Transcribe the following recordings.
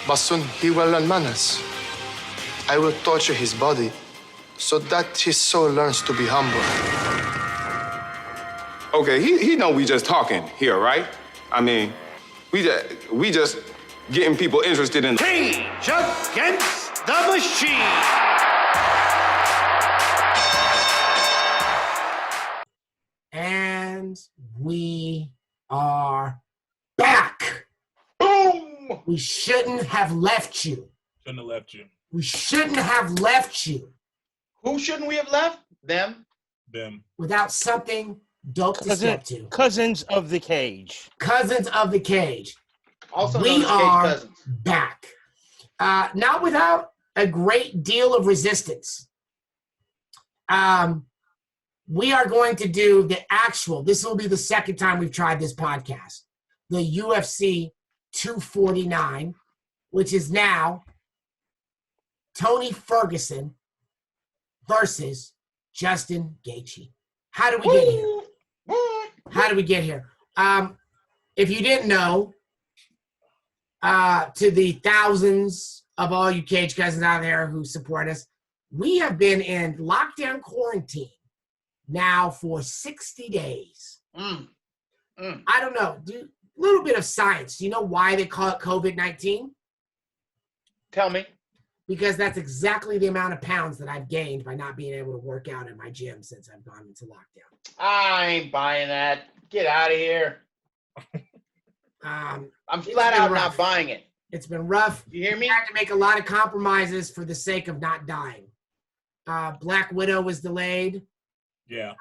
but soon he will learn manners. I will torture his body so that his soul learns to be humble. Okay, he know we just talking here, right? I mean, we just getting people interested in Cage Against the Machine. And we are back. Boom! We shouldn't have left you. Shouldn't have left you. We shouldn't have left you. Who shouldn't we have left? Them. Without something dope to step to. Cousins of the Cage. Cousins of the Cage. Also we known as Cage are Cousins. back. Not without a great deal of resistance. We are going to do the actual, this will be the second time we've tried this podcast, the UFC 249, which is now Tony Ferguson versus Justin Gaethje. How did we get here? How did we get here? If you didn't know, to the thousands of all you Cage Cousins out there who support us, we have been in lockdown quarantine now for 60 days. I don't know. A little bit of science. Do you know why they call it COVID-19? Tell me. Because that's exactly the amount of pounds that I've gained by not being able to work out in my gym since I've gone into lockdown. I ain't buying that. Get out of here. I'm flat out not buying it. It's been rough. You hear me? I had to make a lot of compromises for the sake of not dying. Black Widow was delayed. Yeah.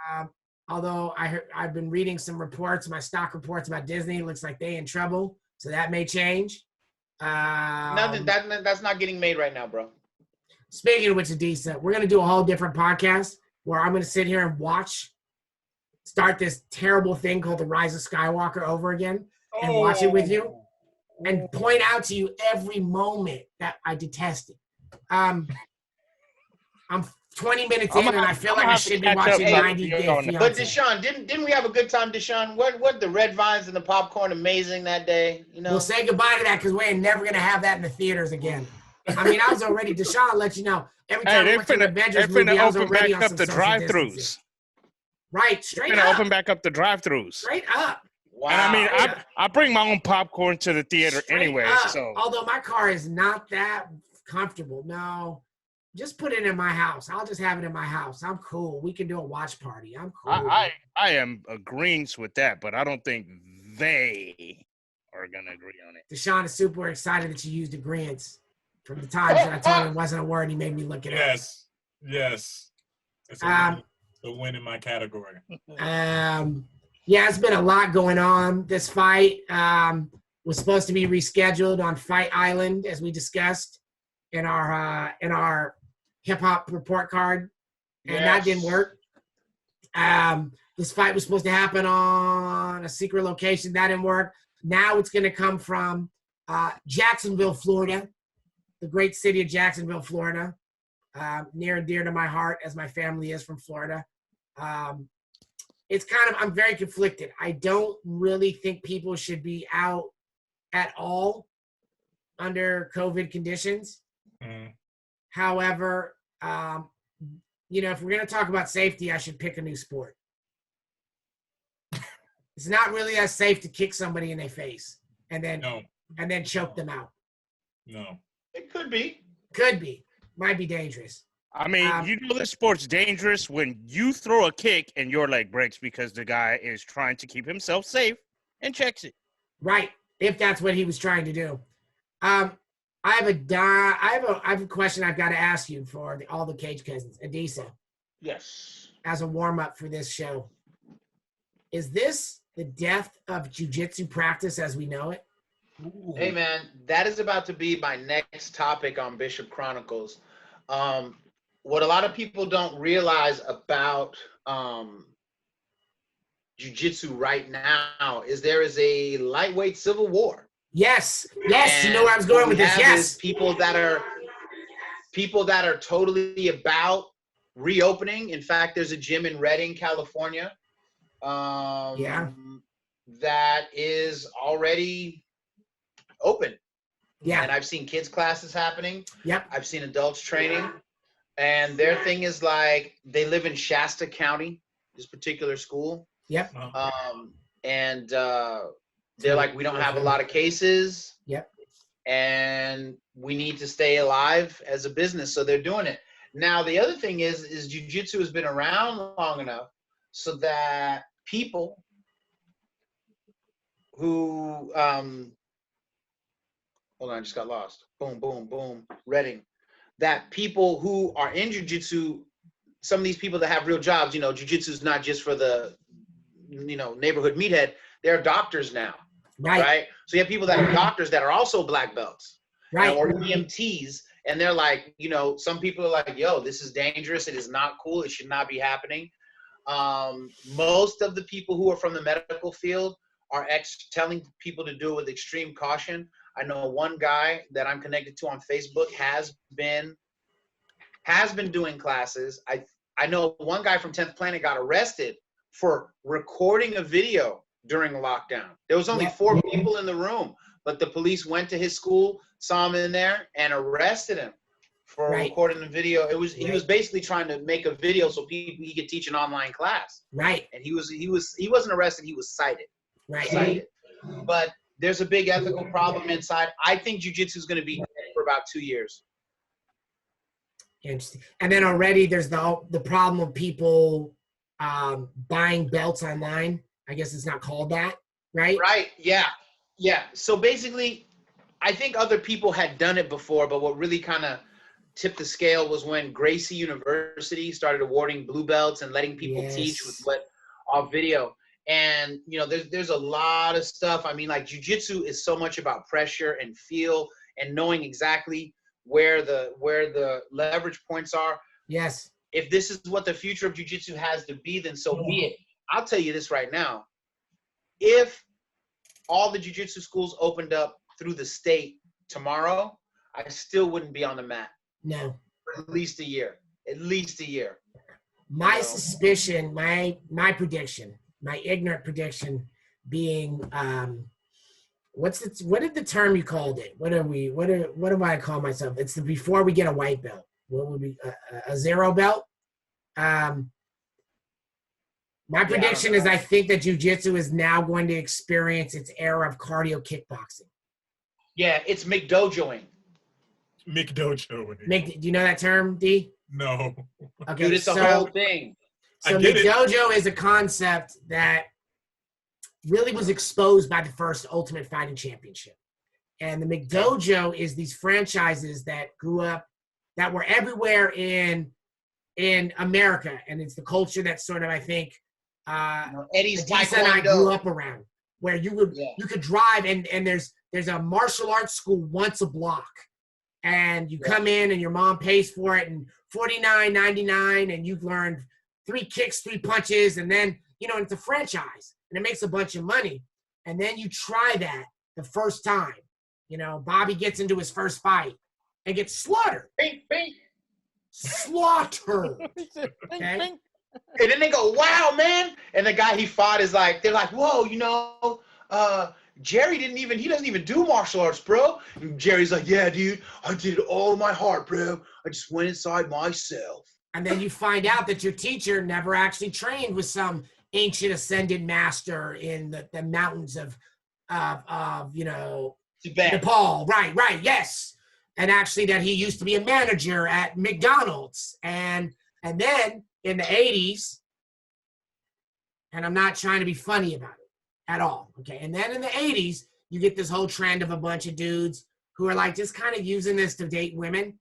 Although I've been reading some reports, my stock reports about Disney. Looks like they in trouble, so that may change. Nothing. That's not getting made right now, bro. Speaking of which, Adisa, we're gonna do a whole different podcast where I'm gonna sit here and start this terrible thing called The Rise of Skywalker over again and watch it with you and point out to you every moment that I detested. I'm 20 minutes in and I feel like I should be watching 90 Day Fiancé. But DeShawn, didn't we have a good time, DeShawn? What the red vines and the popcorn amazing that day? You know. We'll say goodbye to that because we ain't never gonna have that in the theaters again. I mean, I was already DeShawn let you know. Every time we went to the Avengers movie, I was already on some social distancing. Right, straight up. Open back up the drive-thrus. Straight up. Wow. And I mean, I bring my own popcorn to the theater anyway. Up. So although my car is not that comfortable, no. Just put it in my house. I'll just have it in my house. I'm cool. We can do a watch party. I'm cool. I am agreeing with that, but I don't think they are going to agree on it. DeShawn is super excited that you used agreeants. From the times that I told him it wasn't a word, he made me look it up. Yes. It's a win in my category. Yeah, it's been a lot going on. This fight was supposed to be rescheduled on Fight Island, as we discussed in our hip hop report card, and that didn't work. This fight was supposed to happen on a secret location. That didn't work. Now it's going to come from Jacksonville, Florida, the great city of Jacksonville, Florida, near and dear to my heart as my family is from Florida. It's I'm very conflicted. I don't really think people should be out at all under COVID conditions. However, if we're going to talk about safety, I should pick a new sport. It's not really as safe to kick somebody in their face and then choke them out. No. It could be. Could be. Might be dangerous. I mean, this sport's dangerous when you throw a kick and your leg breaks because the guy is trying to keep himself safe and checks it. Right. If that's what he was trying to do. I have a question I've got to ask you for all the Cage Cousins. Adisa. Yes. As a warm-up for this show. Is this the death of jiu-jitsu practice as we know it? Ooh. Hey, man, that is about to be my next topic on Bishop Chronicles. What a lot of people don't realize about jiu-jitsu right now is there is a lightweight civil war. Yes, and you know where I was going with this. Yes, people that are totally about reopening. In fact, there's a gym in Redding, California, that is already open. Yeah. And I've seen kids classes happening. Yep. I've seen adults training. And their thing is like, they live in Shasta County, this particular school. Yep. And they're like, we don't have a lot of cases. Yep. And we need to stay alive as a business. So they're doing it. Now, the other thing is jiu-jitsu has been around long enough so that people who, hold on, I just got lost. Boom, boom, boom, Reading. That people who are in jiu-jitsu, some of these people that have real jobs, you know, jiu-jitsu is not just for the, you know, neighborhood meathead. They're doctors now, right? So you have people that are doctors that are also black belts, right? Or EMTs, and they're like, you know, some people are like, yo, this is dangerous. It is not cool. It should not be happening. Most of the people who are from the medical field are telling people to do it with extreme caution. I know one guy that I'm connected to on Facebook has been doing classes. I know one guy from 10th Planet got arrested for recording a video during lockdown. There was only 4 people in the room, but the police went to his school, saw him in there, and arrested him for recording the video. He was basically trying to make a video so he could teach an online class. Right. And he wasn't arrested. He was cited. Right. Cited. But there's a big ethical problem inside. I think jiu-jitsu is going to be dead for about 2 years. Interesting. And then already there's the problem of people buying belts online. I guess it's not called that, right? Right. Yeah. Yeah. So basically, I think other people had done it before, but what really kind of tipped the scale was when Gracie University started awarding blue belts and letting people teach with off video. And, you know, there's a lot of stuff. I mean, like, jiu-jitsu is so much about pressure and feel and knowing exactly where the leverage points are. Yes. If this is what the future of jiu-jitsu has to be, then so be it. I'll tell you this right now. If all the jiu-jitsu schools opened up through the state tomorrow, I still wouldn't be on the mat. No. For at least a year. At least a year. My suspicion, my prediction, my ignorant prediction being, what did the term you called it? What do I call myself? It's before we get a white belt. What would be a zero belt? My prediction is I think that jiu-jitsu is now going to experience its era of cardio kickboxing. Yeah, it's McDojoing. McDojoing. Do you know that term, D? No. Okay, dude, it's a whole thing. So McDojo is a concept that really was exposed by the first Ultimate Fighting Championship. And the McDojo is these franchises that grew up, that were everywhere in America. And it's the culture that sort of, I think, Eddie's Taekwondo and I grew up around, where you could drive and there's a martial arts school once a block. And you come in and your mom pays for it and $49.99 and you've learned 3 kicks, 3 punches, and then, you know, it's a franchise and it makes a bunch of money. And then you try that the first time. You know, Bobby gets into his first fight and gets slaughtered. Bing, bing. Slaughtered. Okay? And then they go, wow, man. And the guy he fought is like, they're like, whoa, you know, Jerry he doesn't even do martial arts, bro. And Jerry's like, yeah, dude, I did it all in my heart, bro. I just went inside myself. And then you find out that your teacher never actually trained with some ancient ascended master in the mountains of you know, Tibet. Nepal. Right, yes. And actually that he used to be a manager at McDonald's. And then in the 80s, and I'm not trying to be funny about it at all, okay? And then in the 80s, you get this whole trend of a bunch of dudes who are like just kind of using this to date women,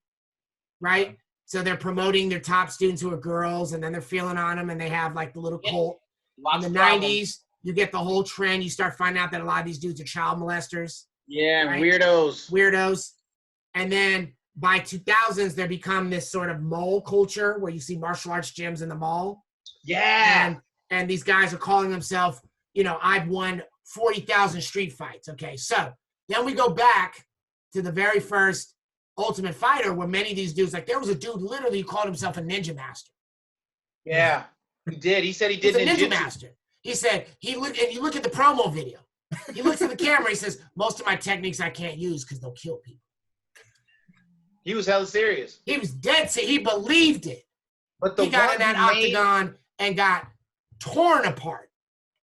right? So they're promoting their top students who are girls, and then they're feeling on them, and they have like the little cult. In the 90s, you get the whole trend. You start finding out that a lot of these dudes are child molesters. Yeah, right? Weirdos. And then by 2000s, there become this sort of mall culture where you see martial arts gyms in the mall. Yeah. And these guys are calling themselves, you know, I've won 40,000 street fights. Okay, so then we go back to the very first Ultimate Fighter where many of these dudes, like there was a dude literally who called himself a ninja master. Yeah, he did. He said he did He's a ninja master. He said, and you look at the promo video. He looks at the camera. He says, most of my techniques I can't use because they'll kill people. He was hella serious. He was dead serious. He believed it. But the He got one in that he made- octagon and got torn apart.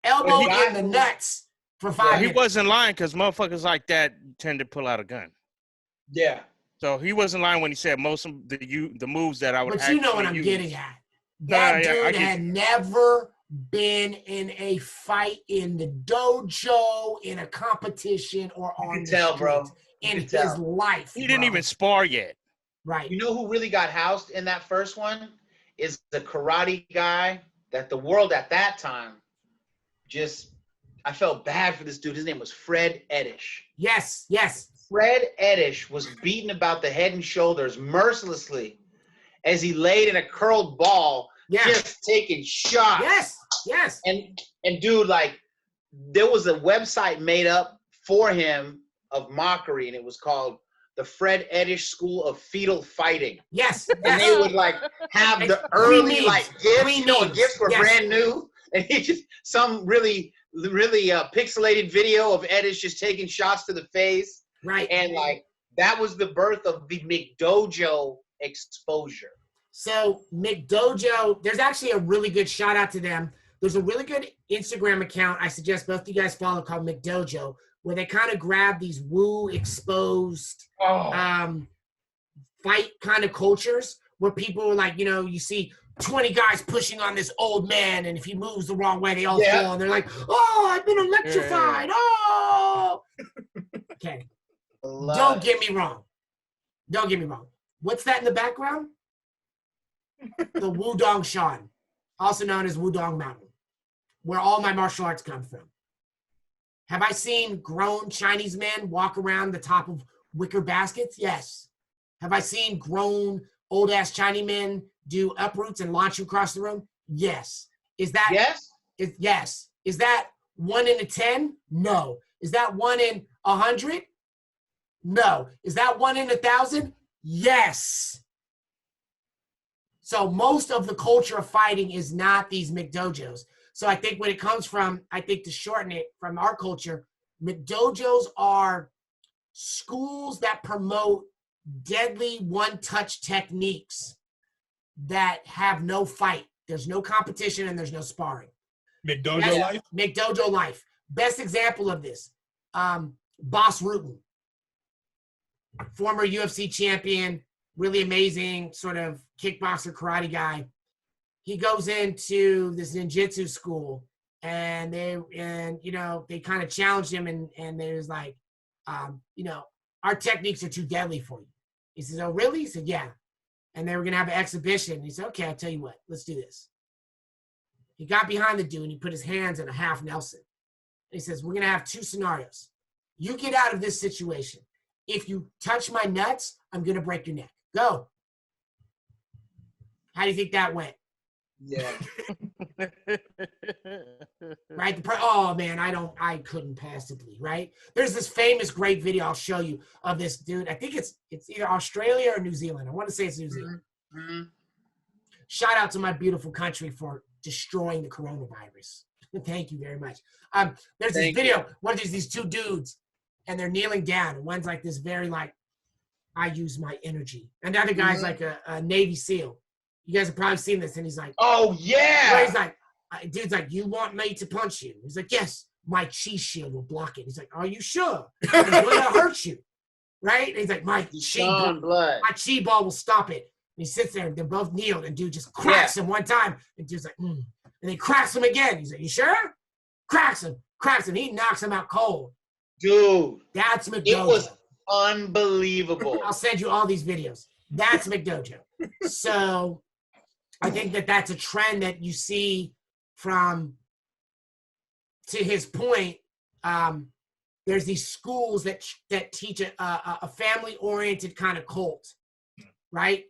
Elbow in the nuts for 5 He minutes. wasn't lying because motherfuckers like that tend to pull out a gun. Yeah. So he wasn't lying when he said most of the moves that I would. But you know what I'm use. getting at. That Yeah, I dude get had you. never been in a fight in the dojo, in a competition, or You on can the tell, bro. streets You in can his tell. life. He didn't bro. even spar yet. Right. You know who really got housed in that first one is the karate guy that the world at that time just, I felt bad for this dude. His name was Fred Edish. Yes, yes. Fred Edish was beaten about the head and shoulders mercilessly as he laid in a curled ball, Yeah. just taking shots. Yes, yes. And dude, like, there was a website made up for him of mockery, and it was called the Fred Edish School of Fetal Fighting. Yes, And they yes. would like have the Green early memes. like gifts, Green you know, memes. gifts were Yes. brand new, and he just some really pixelated video of Edish just taking shots to the face, Right. and like that was the birth of the McDojo exposure. So McDojo, there's actually a really good shout out to them. There's a really good Instagram account I suggest both you guys follow called McDojo, where they kind of grab these woo exposed fight kind of cultures where people are like, you know, you see 20 guys pushing on this old man, and if he moves the wrong way, they all fall, and they're like, oh, I've been electrified. Oh. Okay. Don't get me wrong. Don't get me wrong. What's that in the background? The Wudong Shan, also known as Wudong Mountain, where all my martial arts come from. Have I seen grown Chinese men walk around the top of wicker baskets? Yes. Have I seen grown old-ass Chinese men do uproots and launch you across the room? Yes. Is that Yes? yes. Is that 1 in 10? No. Is that 1 in 100? No. Is that 1 in 1,000? Yes. So most of the culture of fighting is not these McDojos. So I think when it comes from, I think to shorten it from our culture, McDojos are schools that promote deadly one-touch techniques that have no fight. There's no competition and there's no sparring. McDojo life? McDojo life. Best example of this, Boss Rutan, former UFC champion, really amazing sort of kickboxer karate guy. He goes into this ninjutsu school, and they kind of challenged him, and they was like, our techniques are too deadly for you. He says, oh, really? He said, yeah. And they were going to have an exhibition. He said, okay, I'll tell you what, let's do this. He got behind the dude and he put his hands in a half Nelson. And he says, we're going to have 2 scenarios. You get out of this situation. If you touch my nuts, I'm going to break your neck. Go. How do you think that went? Yeah. Right? Oh man, I couldn't possibly, right? There's this famous great video I'll show you of this dude. I think it's either Australia or New Zealand. I want to say it's New Zealand. Mm-hmm. Shout out to my beautiful country for destroying the coronavirus. Thank you very much. There's this video. One of these 2 dudes, and they're kneeling down. And one's like this very like, I use my energy. And the other guy's like a Navy SEAL. You guys have probably seen this. And he's like, oh, yeah. where he's like, dude's like, you want me to punch you? He's like, yes, my chi shield will block it. He's like, are you sure? Will it hurt you? Right? And he's like, my chi ball will stop it. And he sits there, and they're both kneeled, and dude just cracks him one time. And dude's like, And he cracks him again. He's like, you sure? Cracks him. He knocks him out cold. Dude. That's McDojo. It was unbelievable. I'll send you all these videos. That's McDojo. So I think that's a trend that you see from, to his point, there's these schools that teach a family-oriented kind of cult, right?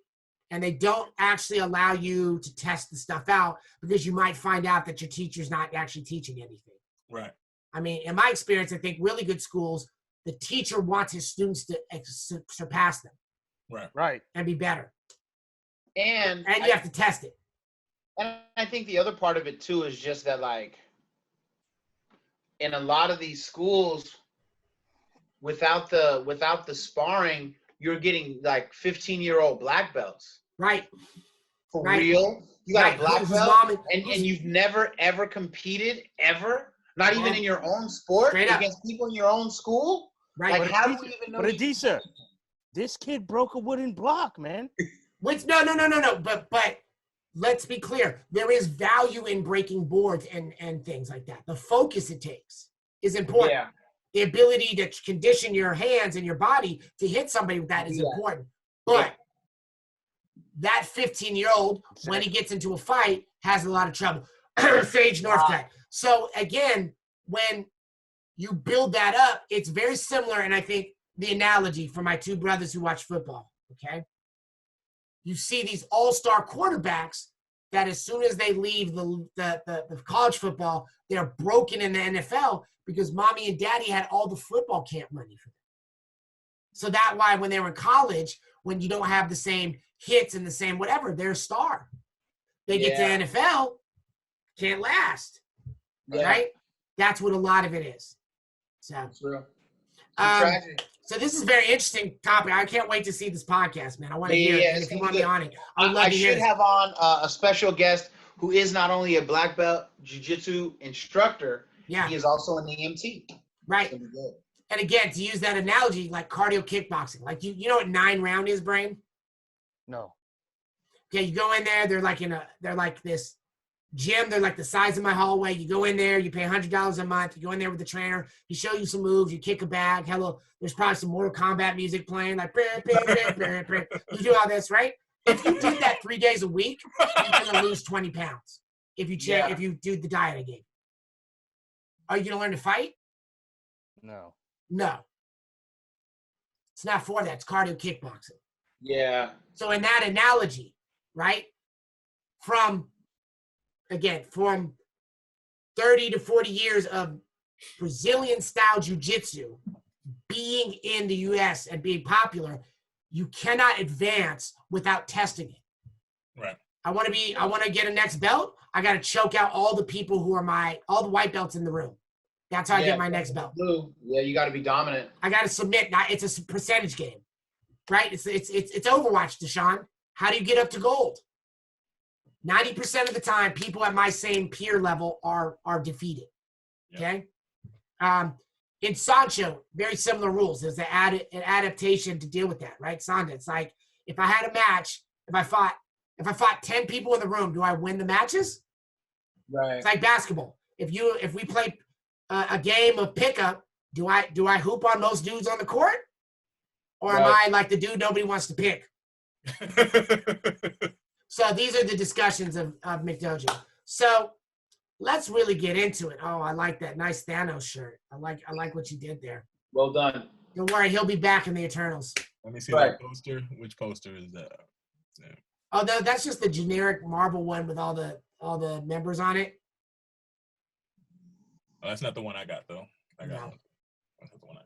And they don't actually allow you to test the stuff out because you might find out that your teacher's not actually teaching anything. Right. I mean, in my experience, I think really good schools, the teacher wants his students to surpass them. Right. And be better. And you have to test it. And I think the other part of it too is just that, like, in a lot of these schools, without the sparring, you're getting like 15-year-old black belts. Right. For Right. real? You got Right. a black Whose belt mom and you've never ever competed ever? Not even Mom. in your own sport Straight up. against people in your own school? Right. Like, how do we even know? But Adisa, this kid broke a wooden block, man. Which no. But let's be clear. There is value in breaking boards and things like that. The focus it takes is important. Yeah. The ability to condition your hands and your body to hit somebody with that is important. But that 15-year-old, when he gets into a fight, has a lot of trouble. Sage Northcutt. So again, when you build that up, it's very similar. And I think the analogy for my two brothers who watch football, okay? You see these all-star quarterbacks that as soon as they leave the college football, they're broken in the NFL because mommy and daddy had all the football camp money for them. So that's why when they were in college, when you don't have the same hits and the same whatever, they're a star. They get to NFL, can't last, right? That's what a lot of it is. So, so this is a very interesting topic. I can't wait to see this podcast, man. I want to hear it. And if you want me on it, I would love to hear it. I should have on a special guest who is not only a black belt jiu-jitsu instructor, he is also an EMT. Right. And again, to use that analogy, like cardio kickboxing, like you know what 9-round is, Brane? No. Okay, you go in there, they're like this gym, they're like the size of my hallway. You go in there, you pay $100 a month, you go in there with the trainer, he show you some moves, you kick a bag, there's probably some Mortal Kombat music playing, like you do all this, right? If you did that 3 days a week, you're gonna lose 20 pounds if you do the diet I gave. Are you gonna learn to fight? No. No. It's not for that. It's cardio kickboxing. Yeah. So in that analogy, right, from 30 to 40 years of Brazilian-style jiu-jitsu being in the U.S. and being popular, you cannot advance without testing it. Right. I want to get a next belt. I got to choke out all the people who are all the white belts in the room. That's how I get my next belt. Yeah, you got to be dominant. I got to submit. It's a percentage game, right? It's Overwatch, DeShawn. How do you get up to gold? 90% of the time, people at my same peer level are defeated. Okay. In Sancho, very similar rules. There's an adaptation to deal with that, right? Sanda, it's like if I had a match, if I fought 10 people in the room, do I win the matches? Right. It's like basketball. If we play a game of pickup, do I hoop on most dudes on the court, or am I like the dude nobody wants to pick? So these are the discussions of McDojo. So let's really get into it. Oh, I like that nice Thanos shirt. I like what you did there. Well done. Don't worry, he'll be back in the Eternals. Let me see that poster. Which poster is that? Yeah. Oh, no, that's just the generic Marvel one with all the members on it. Oh, that's not the one I got though. That's not the one I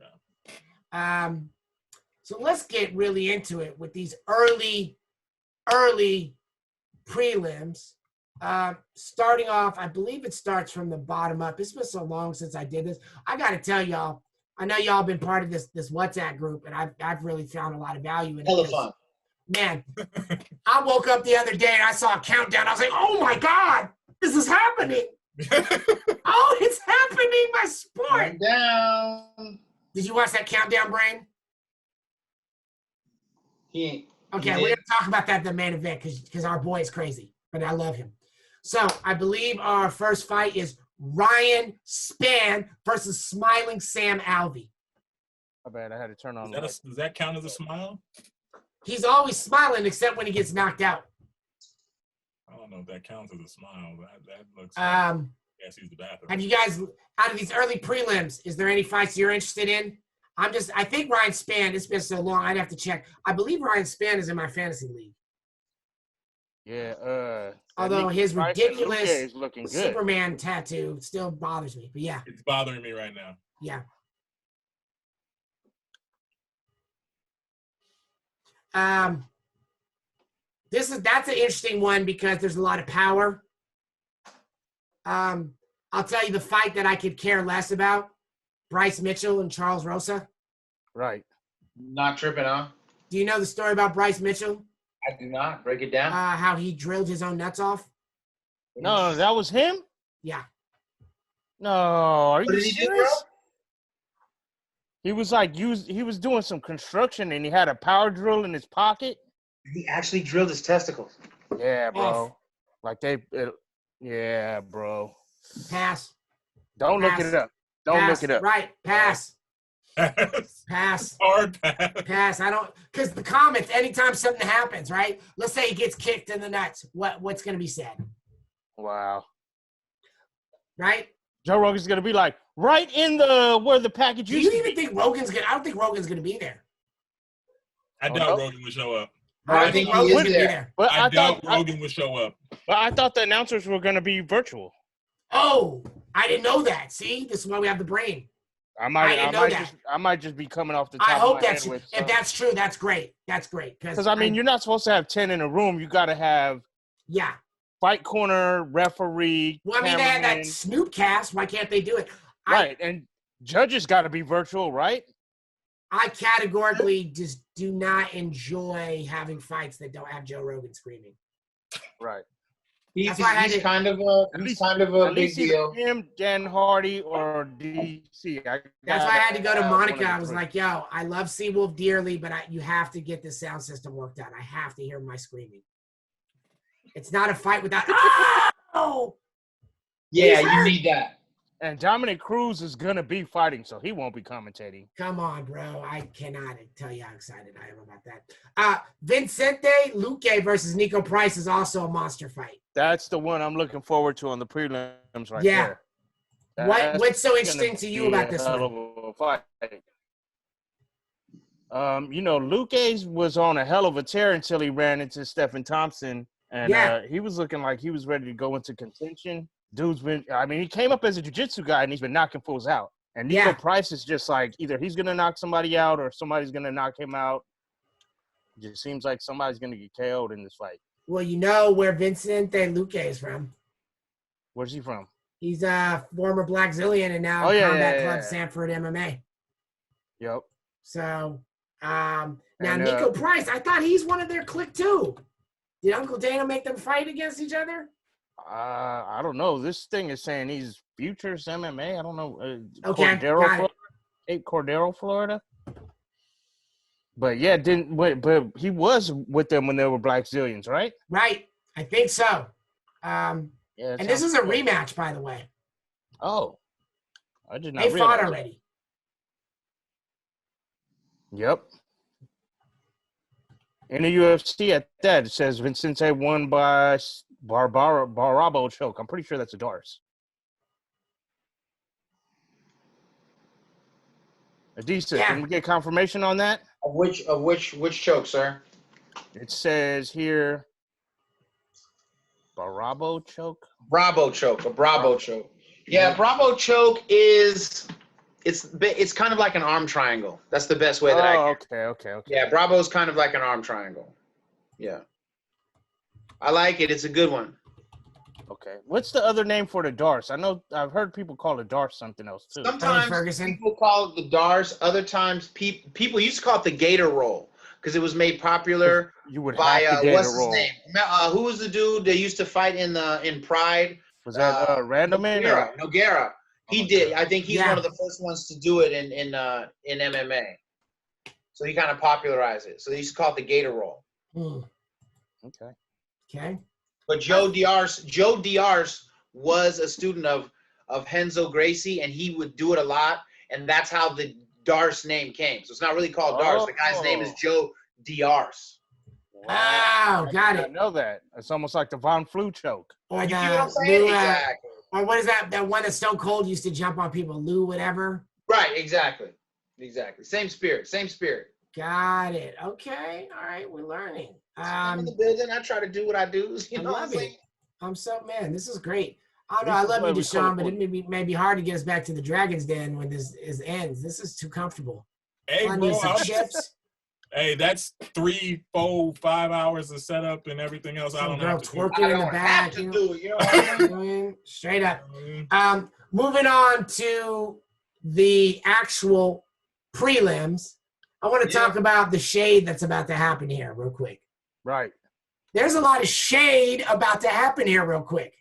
got. So let's get really into it with these early prelims. Starting off, I believe it starts from the bottom up. It's been so long since I did this. I got to tell y'all, I know y'all been part of this WhatsApp group, and I've really found a lot of value in it. Hella fun. Man, I woke up the other day and I saw a countdown. I was like, oh my God, this is happening. Oh, it's happening, my sport. Down. Did you watch that countdown, Brane? Okay, we're going to talk about that in the main event because our boy is crazy, but I love him. So I believe our first fight is Ryan Spann versus Smiling Sam Alvey. My bad, I had to turn on. Does that count as a smile? He's always smiling except when he gets knocked out. I don't know if that counts as a smile. That looks. Yes, he's the bathroom. Have you guys, out of these early prelims, is there any fights you're interested in? I think Ryan Spann, it's been so long, I'd have to check. I believe Ryan Spann is in my fantasy league. Yeah. Although his ridiculous looking good. Superman tattoo still bothers me, but yeah. It's bothering me right now. Yeah. That's an interesting one because there's a lot of power. I I'll tell you the fight that I could care less about: Bryce Mitchell and Charles Rosa. Right. Not tripping, huh? Do you know the story about Bryce Mitchell? I do not. Break it down. How he drilled his own nuts off? No, that was him? Yeah. No, are What you did he do, bro? serious? He was like, he was doing some construction and he had a power drill in his pocket. He actually drilled his testicles. Yeah, bro. Off. Like yeah, bro. Pass. Don't Pass. look it up. Don't Pass. look it up. Right. Pass. Pass. Pass. Hard pass. Pass. I don't, because the comments, anytime something happens, right? Let's say he gets kicked in the nuts. What's going to be said? Wow. Right? Joe Rogan's gonna be like, right in the where the package Do used you to even be. think Rogan's going to, I don't think Rogan's going to be there. I doubt Rogan would show up. I think he Rogan's is gonna be there. But I doubt Rogan would show up. But I thought the announcers were gonna be virtual. Oh, I didn't know that. See, this is why we have the brain. I might just be coming off the top I hope of my that's, head with if that's true, that's great. That's great. because I mean, you're not supposed to have 10 in a room. You got to have yeah. fight corner, referee. Well, I mean, they had that cameraman. Snoop cast. Why can't they do it? Right, and judges got to be virtual, right? I categorically just do not enjoy having fights that don't have Joe Rogan screaming. Right. He's That's why I had to- kind of a At big least either deal. him, Dan Hardy, or DC. That's why I had to go to Monica. I was like, yo, I love Seawolf dearly, but you have to get this sound system worked out. I have to hear my screaming. It's not a fight without, oh! Yeah, you need that. and Dominic Cruz is gonna be fighting, so he won't be commentating. Come on, bro. I cannot tell you how excited I am about that. Vincente Luque versus Nico Price is also a monster fight. That's the one I'm looking forward to on the prelims right Yeah. there. What's so gonna interesting to you be about a this hell one? of a fight. Luque was on a hell of a tear until he ran into Stephen Thompson, and he was looking like he was ready to go into contention. He came up as a jiu-jitsu guy, and he's been knocking fools out. And Nico Price is just like, either he's going to knock somebody out or somebody's going to knock him out. It just seems like somebody's going to get KO'd in this fight. Well, you know where Vincente Luque is from. Where's he from? He's a former Black Zillion and now Combat Club Sanford MMA. Yep. So, now Nico Price, I thought he's one of their clique too. Did Uncle Dana make them fight against each other? I don't know. This thing is saying he's Futures MMA. I don't know. Okay, got it. Cape Cordero, Florida. But yeah, but he was with them when they were Black Zillions, right? Right. I think so. And this is a rematch, by the way. Oh. I did not They realize fought already. Yep. In the UFC at that, it says Vincente won by Barabo choke. I'm pretty sure that's a Dars. Adisa, can we get confirmation on that? Of which choke, sir? It says here Barabo choke. Bravo choke, a Bravo choke. Yeah, Bravo choke is it's kind of like an arm triangle. That's the best way that I can. Okay. Yeah, Bravo is kind of like an arm triangle. Yeah. I like it. It's a good one. Okay. What's the other name for the Dars? I know I've heard people call it Dars something else too. Sometimes people call it the Dars. Other times people used to call it the Gator Roll because it was made popular by what's his name? Who was the dude that used to fight in Pride? Was that Randleman? Nogueira. He did. I think he's one of the first ones to do it in MMA. So he kind of popularized it. So they used to call it the Gator Roll. Okay. But Joe Diaz was a student of Renzo Gracie, and he would do it a lot, and that's how the Dars name came. So it's not really called Dars. The guy's name is Joe Diaz. Wow, got it. I know that. It's almost like the Von Flu choke. Or You see what I'm saying? Exactly. Or what is that? That one that Stone Cold used to jump on people, Lou, whatever. Right, exactly. Same spirit. Got it. Okay. All right. We're learning. I'm in the building. I try to do what I do. You know what I'm saying? I'm so, man, this is great. I don't know. I love you, DeShawn, but it may be hard to get us back to the Dragon's Den when this ends. This is too comfortable. Hey, I bro, need some chips. Hey, that's 3, 4, 5 hours of setup and everything else. I don't girl have to do. twerking in the back. To do it, you know what I mean? Straight up. Moving on to the actual prelims, I want to talk about the shade that's about to happen here real quick. Right. There's a lot of shade about to happen here real quick.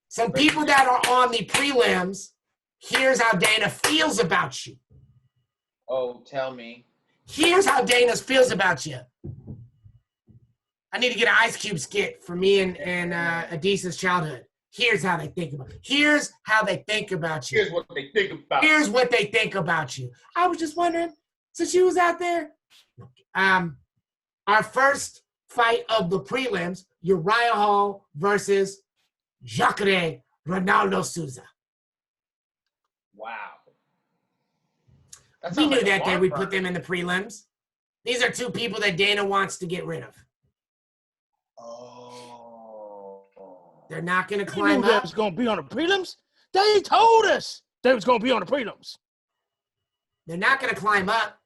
Some people that are on the prelims, here's how Dana feels about you. Oh, tell me. Here's how Dana feels about you. I need to get an Ice Cube skit for me and Adisa's childhood. Here's how they think about you. Here's how they think about you. Here's what they think about. Here's what they think about you. I was just wondering, since you was out there, our first fight of the prelims, Uriah Hall versus Jacare Ronaldo Souza. Wow. We knew that day we put them in the prelims. These are two people that Dana wants to get rid of. Oh. They're not going to You climb knew that up. was going to be on the prelims? They told us they was going to be on the prelims. They're not going to climb up.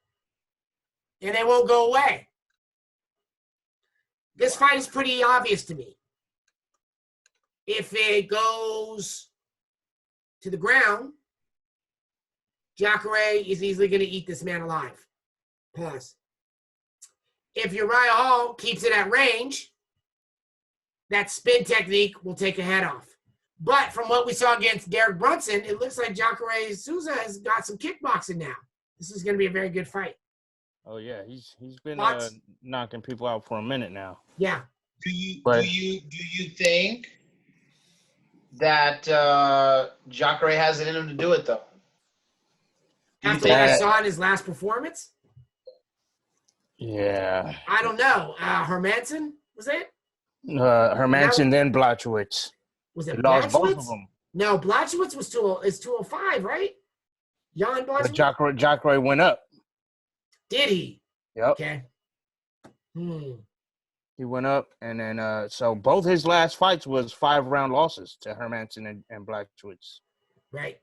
And they won't go away. This fight is pretty obvious to me. If it goes to the ground, Jacare is easily going to eat this man alive. Pause. If Uriah Hall keeps it at range, that spin technique will take a head off. But from what we saw against Derek Brunson, it looks like Jacare Souza has got some kickboxing now. This is going to be a very good fight. Oh yeah, he's been Thoughts? knocking people out for a minute now. Yeah. Do you think that Jacare has it in him to do it though? After what I saw in his last performance? Yeah. I don't know. Hermanson, was it? Hermanson, then Blachowicz. Was it He lost both of Blachowicz? them. No, Blachowicz was 205, right? Jan But Blachowicz? Jacare went up. Did he? Yep. Okay. He went up, and then so both his last fights was 5-round losses to Hermanson and Blachowicz. Right.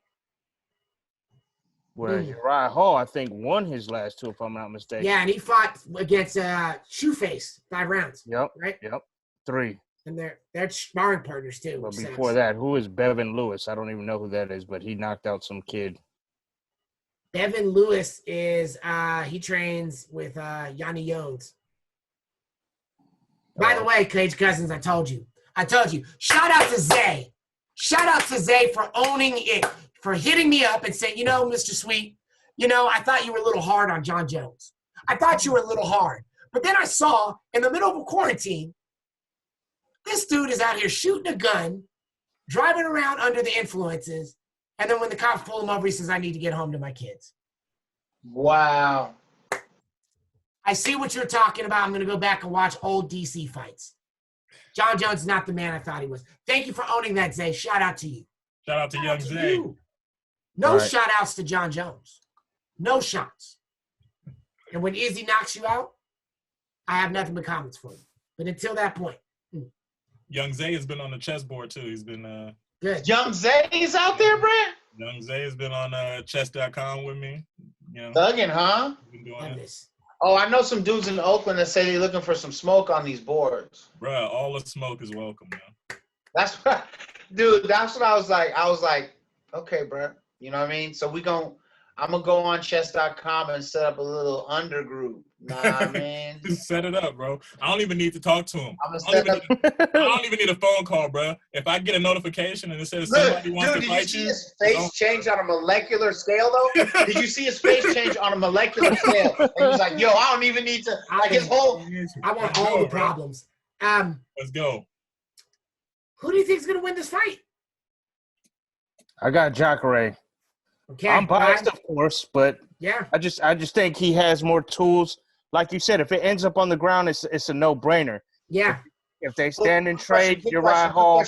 Whereas Uriah Hall, I think, won his last 2, if I'm not mistaken. Yeah, and he fought against Shoeface, 5 rounds. Yep. Right? Yep. 3. And they're sparring partners too. But which before sucks. that, who is Bevan Lewis? I don't even know who that is, but he knocked out some kid. Bevan Lewis is he trains with Yanni Jones. By the way, Cage Cousins, I told you. Shout out to Zay. Shout out to Zay for owning it, for hitting me up and saying, Mr. Sweet, I thought you were a little hard on John Jones. I thought you were a little hard. But then I saw in the middle of a quarantine, this dude is out here shooting a gun, driving around under the influences, and then when the cops pull him over, he says, I need to get home to my kids. Wow. I see what you're talking about. I'm going to go back and watch old DC fights. John Jones is not the man I thought he was. Thank you for owning that, Zay. Shout out to you. Shout out to Young Zay. You. No right. shout outs to John Jones. No shots. And when Izzy knocks you out, I have nothing but comments for you. But until that point. Young Zay has been on the chessboard too. He's been Good. Young Zay's out there, Brent? Young Zay has been on chess.com with me. Thugging, huh? Been doing it. Oh, I know some dudes in Oakland that say they're looking for some smoke on these boards. Bruh, all the smoke is welcome, man. That's what, dude. That's what I was like. I was like, okay, bro. You know what I mean? So I'm gonna go on chess.com and set up a little undergroup. Know what I mean? Just set it up, bro. I don't even need to talk to him. I don't even need a phone call, bro. If I get a notification and it says somebody wants to fight you. Did you see his face change on a molecular scale, though? Did you see his face change on a molecular scale? And he was like, yo, I don't even need to, like his whole. I want all the problems. Let's go. Who do you think is going to win this fight? I got Jacare. Okay. I'm biased, of course, but yeah, I just think he has more tools. Like you said, if it ends up on the ground, it's a no-brainer. Yeah. If they stand and trade, Uriah Hall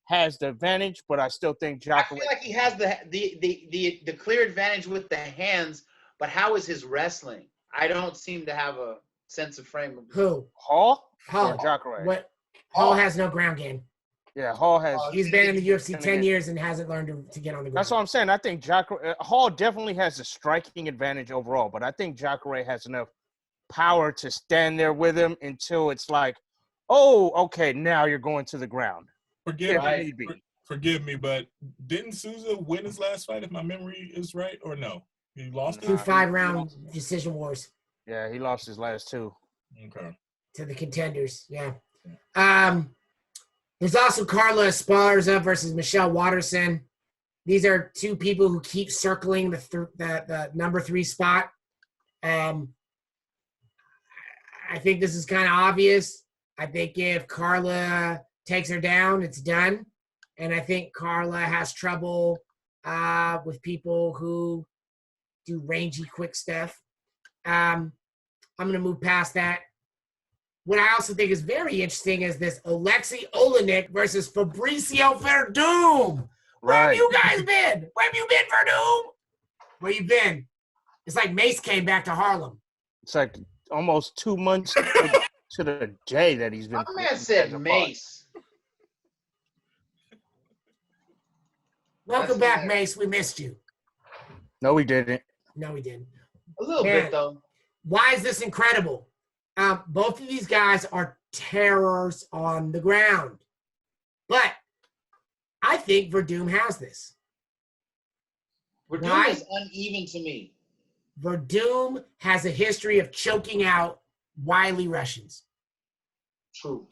has the advantage, but I still think Jacare. I feel like he has the clear advantage with the hands, but how is his wrestling? I don't seem to have a sense of frame of. Who? Hall? Hall. Or Jacare? What? Hall has no ground game. Yeah, Hall has. He's been in the UFC 10 years and hasn't learned to get on the ground. That's what I'm saying. I think Hall definitely has a striking advantage overall, but I think Jacare has enough power to stand there with him until it's like, oh, okay, now you're going to the ground. Forgive me, but didn't Souza win his last fight, if my memory is right, or no? He lost 2 5-round decision wars. Yeah, he lost his last 2. Okay. To the contenders, yeah. There's also Carla Esparza versus Michelle Watterson. These are 2 people who keep circling the number 3 spot. I think this is kind of obvious. I think if Carla takes her down, it's done. And I think Carla has trouble with people who do rangy, quick stuff. I'm going to move past that. What I also think is very interesting is this Alexei Olenek versus Fabricio Verdum. Where have you guys been? Where have you been, Verdum? Where you been? It's like Mace came back to Harlem. It's like almost 2 months to the day that he's been. My man said Mace. Welcome back, Mace. We missed you. No, we didn't. No, we didn't. A little bit, though. Why is this incredible? Both of these guys are terrors on the ground. But I think Verdum has this. Verdum is uneven to me. Verdum has a history of choking out wily Russians. True.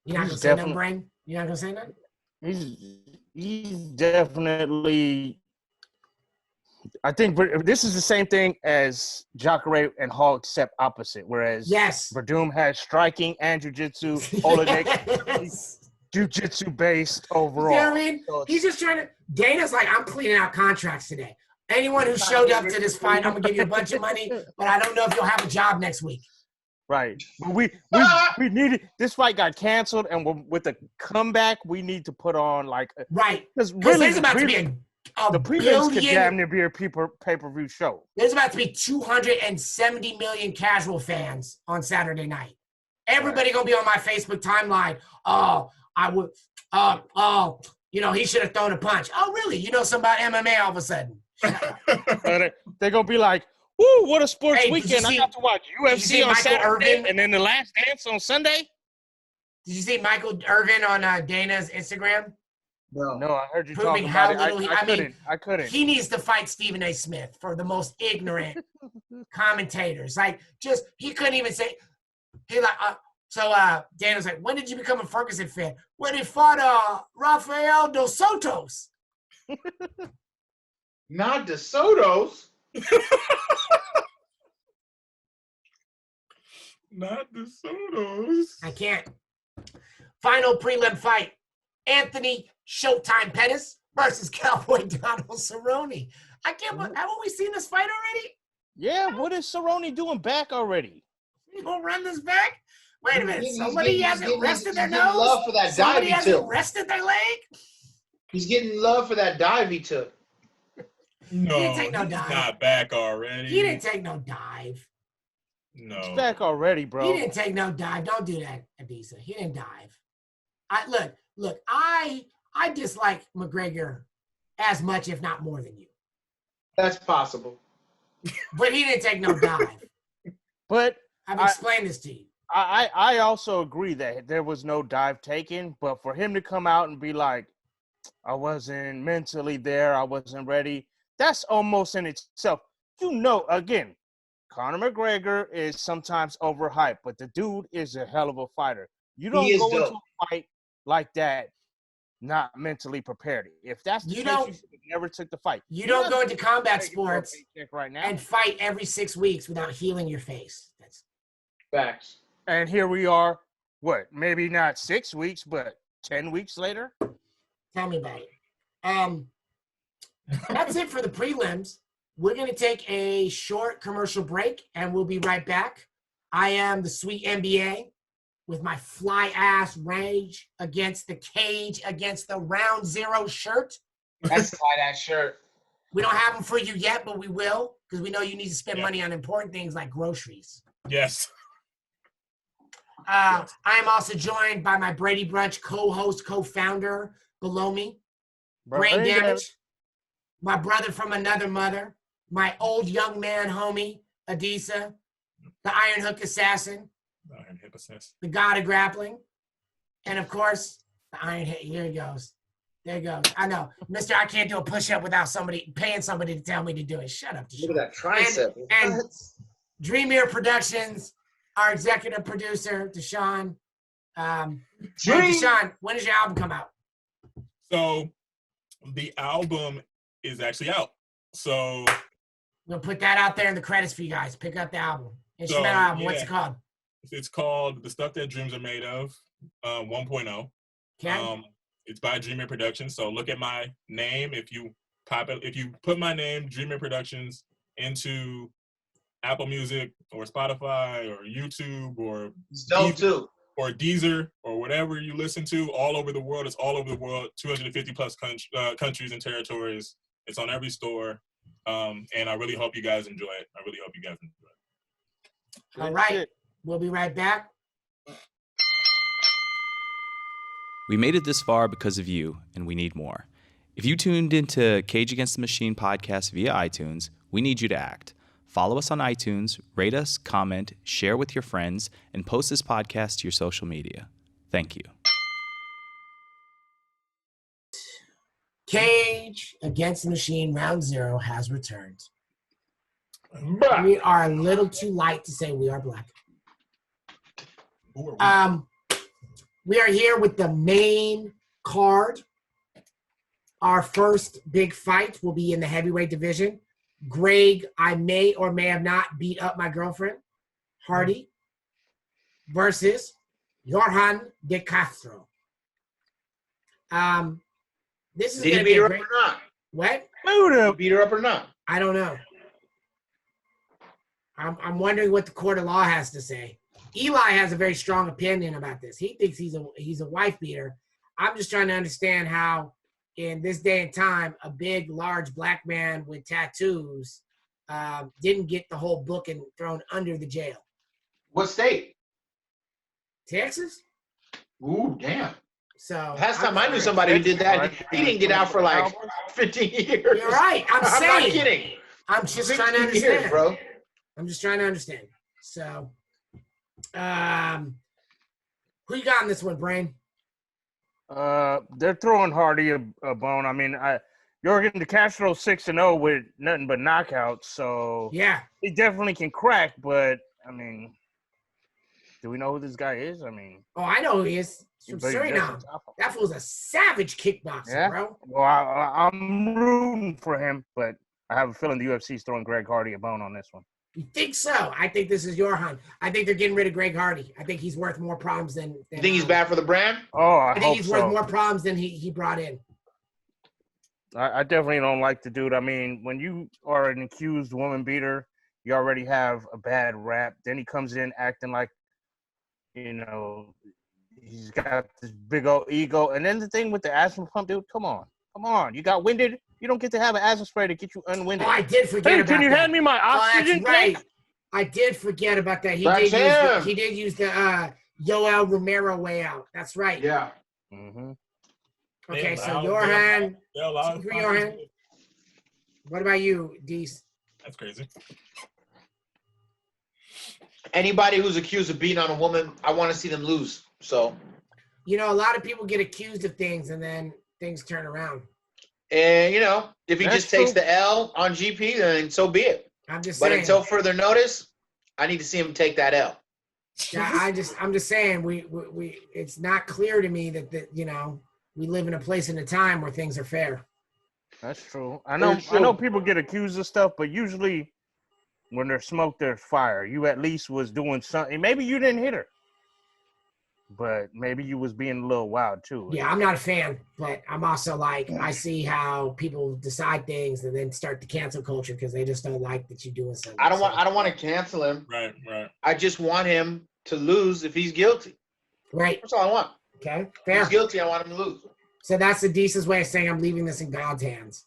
You're not going to say nothing, Brain? You're not going to say nothing? He's definitely. I think this is the same thing as Jacare and Hall, except opposite. Whereas Verdum has striking and jiu-jitsu. Olenek jiu-jitsu based overall. You know what I mean? So he's just trying to. Dana's like, I'm cleaning out contracts today. Anyone who showed up to this fight, I'm gonna give you a bunch of money, but I don't know if you'll have a job next week. Right. But we needed this fight got canceled, and with the comeback, we need to put on like because really there's about to be the prelims could damn near be a pay-per-view show. There's about to be 270 million casual fans on Saturday night. Everybody gonna be on my Facebook timeline. Oh, I would. He should have thrown a punch. Oh, really? You know something about MMA all of a sudden? They're gonna be like, "Woo, what a sports weekend! I got to watch UFC on Saturday, and then The Last Dance on Sunday." Did you see Michael Irvin on Dana's Instagram? No, I heard you talking about it. I couldn't. He needs to fight Stephen A. Smith for the most ignorant commentators. Like, he couldn't even say. Dana's like, when did you become a Ferguson fan? When he fought Rafael dos Sotos. Not De Soto's. Not De Soto's. I can't. Final prelim fight. Anthony Showtime Pettis versus Cowboy Donald Cerrone. I can't believe, haven't we seen this fight already? Yeah, what is Cerrone doing back already? You gonna run this back? Wait a minute. Somebody hasn't rested their nose? Love for that Somebody dive he hasn't took. rested their leg? He's getting love for that dive he took. No, He didn't take no he's dive. not back already. He didn't take no dive. No. He's back already, bro. He didn't take no dive. Don't do that, Adisa. He didn't dive. Look, I dislike McGregor as much, if not more than you. That's possible. But he didn't take no dive. But I've explained this to you. I also agree that there was no dive taken, but for him to come out and be like, I wasn't mentally there, I wasn't ready, that's almost in itself. Again, Conor McGregor is sometimes overhyped, but the dude is a hell of a fighter. You don't go into a fight like that not mentally prepared. If that's the case, you should have never took the fight. You don't go into combat sports right now and fight every 6 weeks without healing your face. That's facts. And here we are, maybe not 6 weeks, but 10 weeks later? Tell me about it. That's it for the prelims. We're going to take a short commercial break, and we'll be right back. I am the SweetMBA with my fly-ass rage against the cage, against the Round Zero shirt. That's a fly-ass shirt. We don't have them for you yet, but we will, because we know you need to spend money on important things like groceries. Yes. I am also joined by my Brady Brunch co-host, co-founder below me, Brane Damage, my brother from another mother, my old young man homie, Adisa, the Ironhook Assassin, the God of Grappling, and of course, the Iron Hit. Here he goes. There he goes. I know. Mister, I can't do a push-up without paying somebody to tell me to do it. Shut up, DeShawn. Look at that tricep. And DreamEar Productions, our executive producer, DeShawn. DeShawn, when does your album come out? So the album is actually out. So we'll put that out there in the credits for you guys. Pick up the album. Instrumental album. What's it called? It's called The Stuff That Dreams Are Made Of, 1.0. Okay. It's by DreamEar Productions. So look at my name. If you put my name, DreamEar Productions, into Apple Music or Spotify or YouTube or Deezer or whatever you listen to all over the world. It's all over the world, 250 plus countries and territories. It's on every store. And I really hope you guys enjoy it. All right. We'll be right back. We made it this far because of you, and we need more. If you tuned into Cage Against the Machine podcast via iTunes, we need you to act. Follow us on iTunes, rate us, comment, share with your friends, and post this podcast to your social media. Thank you. Cage Against the Machine Round 0 has returned. We are a little too light to say we are black. We are here with the main card. Our first big fight will be in the heavyweight division. Greg, I may or may have not beat up my girlfriend, Hardy, versus Johan de Castro. This is Did he beat her up or not? What? Did he beat her up or not? I don't know. I'm wondering what the court of law has to say. Eli has a very strong opinion about this. He thinks he's a wife beater. I'm just trying to understand how, in this day and time, a big, large black man with tattoos didn't get the whole book and thrown under the jail. What state? Texas? Ooh, damn. So last time I knew somebody who did that, he didn't get out for like 15 years. You're right. I'm saying. I'm not kidding. I'm just trying to understand, years, bro. I'm just trying to understand. So, who you got in this one, Brane? They're throwing Hardy a bone. I mean, Jorgen de Castro 6-0 with nothing but knockouts, so yeah, he definitely can crack. But I mean, do we know who this guy is? I mean, I know who he is. He's from Suriname. That fool's a savage kickboxer, bro. Well, I'm rooting for him, but I have a feeling the UFC's throwing Greg Hardy a bone on this one. You think so? I think this is Johan. I think they're getting rid of Greg Hardy. I think he's worth more problems than you think he's bad for the brand? Oh, I think he's worth more problems than he brought in. I definitely don't like the dude. I mean, when you are an accused woman beater, you already have a bad rap. Then he comes in acting like, he's got this big old ego. And then the thing with the asthma pump, dude, come on. You got winded. You don't get to have an asthma spray to get you unwinded. Oh, I did forget about that. Can you hand me my oxygen? That's right. I did forget about that. He did use the Yoel Romero way out. That's right. Yeah. Mm-hmm. Okay, so Johan. What about you, Dees? That's crazy. Anybody who's accused of beating on a woman, I want to see them lose. So. A lot of people get accused of things and then things turn around. And, if he just takes the L on GP, then so be it. I'm just saying. But until further notice, I need to see him take that L. Yeah, I'm just saying we it's not clear to me that we live in a place and a time where things are fair. That's true. I know people get accused of stuff, but usually when there's smoke, there's fire. You at least was doing something. Maybe you didn't hit her, but maybe you was being a little wild too. Yeah, I'm not a fan, but I'm also like, I see how people decide things and then start the cancel culture because they just don't like that you're doing something. I don't want to cancel him. Right. I just want him to lose if he's guilty. Right. That's all I want. Okay, fair. If he's guilty, I want him to lose. So that's the decent way of saying I'm leaving this in God's hands.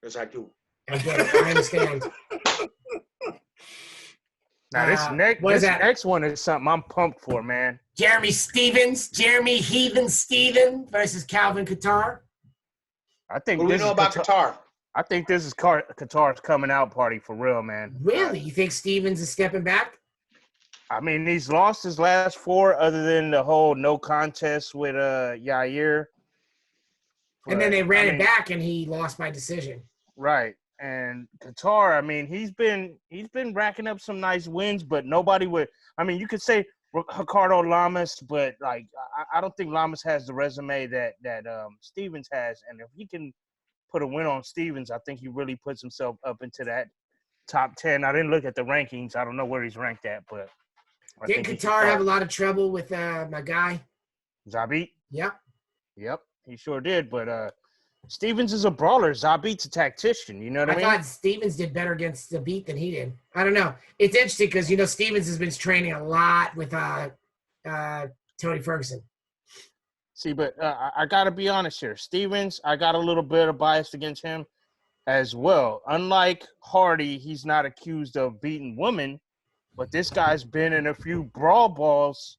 Yes, I do. I get it. I understand. Now this next one is something I'm pumped for, man. Jeremy Heathen Steven versus Calvin Kattar. What do we know about Kattar? I think this is Kattar's coming out party for real, man. Really? You think Stevens is stepping back? I mean, he's lost his last 4 other than the whole no contest with Yair. And then they ran it back and he lost by decision. Right. And Kattar, I mean, he's been racking up some nice wins, but nobody would. I mean, you could say Ricardo Lamas, but like I don't think Lamas has the resume that Stevens has. And if he can put a win on Stevens, I think he really puts himself up into that top 10. I didn't look at the rankings. I don't know where he's ranked at, but didn't Kattar have a lot of trouble with my guy? Zabit? Yep, he sure did. But Stevens is a brawler. Zabit's a tactician. You know what I mean? I thought Stevens did better against Zabit than he did. I don't know. It's interesting because, Stevens has been training a lot with Tony Ferguson. See, but I got to be honest here. Stevens, I got a little bit of bias against him as well. Unlike Hardy, he's not accused of beating women, but this guy's been in a few bar brawls.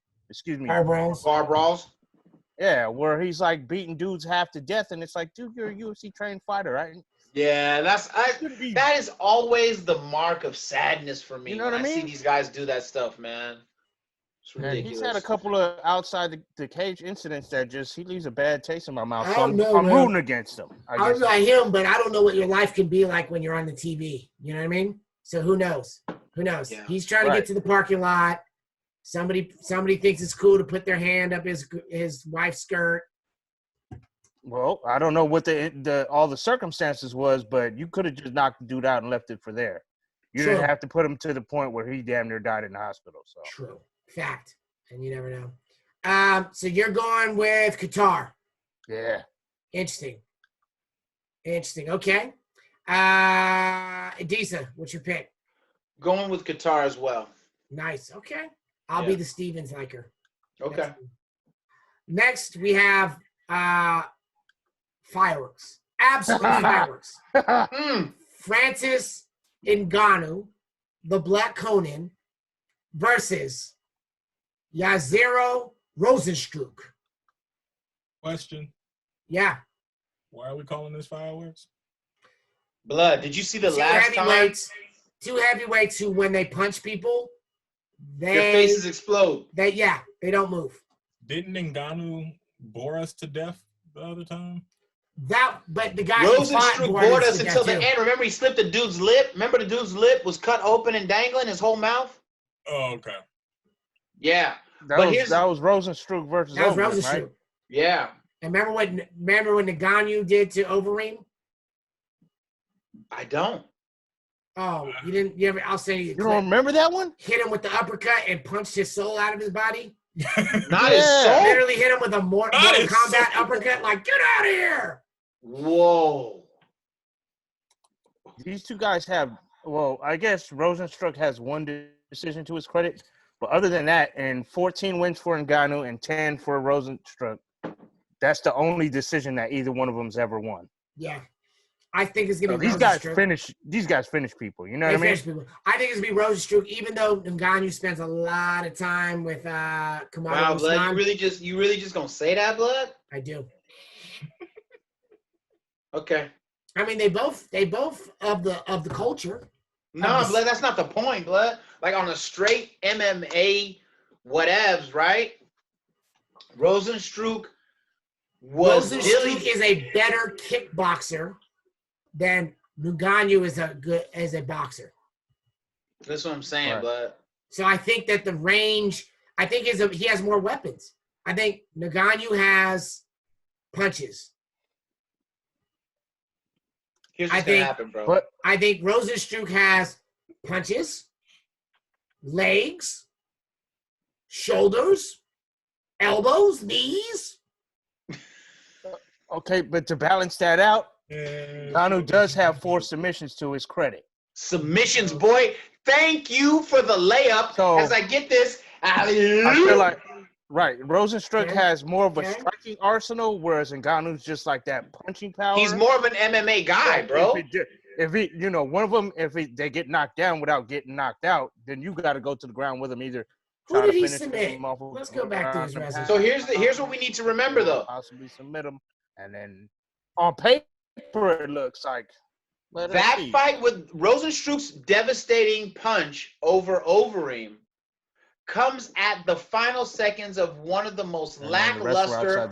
Yeah, where he's like beating dudes half to death, and it's like, dude, you're a UFC trained fighter, right? Yeah, that is always the mark of sadness for me. You know what I mean? See these guys do that stuff, man. It's ridiculous. He's had a couple of outside the cage incidents that he leaves a bad taste in my mouth. I So don't know, I'm man. rooting against him. I'm not him, but I don't know what your life can be like when you're on the TV. You know what I mean? So who knows? Yeah. He's trying to get to the parking lot. Somebody thinks it's cool to put their hand up his wife's skirt. Well, I don't know what all the circumstances was, but you could have just knocked the dude out and left it for there. You didn't have to put him to the point where he damn near died in the hospital. So true. Fact. And you never know. So you're going with Kattar. Yeah. Interesting. Okay. Adisa, what's your pick? Going with Kattar as well. Nice. Okay. I'll be the Stevens liker. Okay. Next, we have fireworks. Absolute fireworks. Francis Ngannou, the Black Conan, versus Yaziro Rozenstruik. Question. Yeah. Why are we calling this fireworks? Blood. Did you see the last time? Two heavyweights who, when they punch people, their faces explode. They don't move. Didn't Ngannou bore us to death the other time? But the guy Rozenstruik bored us until the end. Remember, he slipped the dude's lip. Remember, the dude's lip was cut open and dangling, his whole mouth. Oh, okay. Yeah, that was Rozenstruik versus Overeem, right? Yeah. And remember when Ngannou did to Overeem? I don't. Oh, you didn't? You ever? I'll say you. Don't remember that one? Hit him with the uppercut and punched his soul out of his body. Not his soul. Literally hit him with a Mortal Kombat uppercut. Like, get out of here! Whoa. These two guys have. Well, I guess Rozenstruik has one decision to his credit, but other than that, and 14 wins for Ngannou and 10 for Rozenstruik. That's the only decision that either one of them's ever won. Yeah. I think it's going to be these guys finish people. You know what I mean? People. I think it's going to be Rozenstruik, even though Ngannou spends a lot of time with Kamaru Wow, Blood, Usman. you really just going to say that, Blood? I do. Okay. I mean, they both of the culture. No, Blood, that's not the point, Blood. Like on a straight MMA whatevs, right? Rozenstruik is a better kickboxer than Ngannou is a boxer. That's what I'm saying, right. Blood. So I think that the range, he has more weapons. I think Ngannou has punches. Here's what's going to happen, bro. But I think Rozenstruik has punches, legs, shoulders, elbows, knees. Okay, but to balance that out, Ngannou does have 4 submissions to his credit. Submissions, boy. Thank you for the layup. So, as I get this, I feel like Rozenstruik has more of a striking arsenal, whereas Ngannou's just like that punching power. He's more of an MMA guy, bro. if he, one of them, they get knocked down without getting knocked out, then you got to go to the ground with him either. Who did he submit? Let's go back to his resume. So here's what we need to remember, though. Possibly submit him, and then on paper it looks like that fight with Rosenstruck's devastating punch over Overeem comes at the final seconds of one of the most lackluster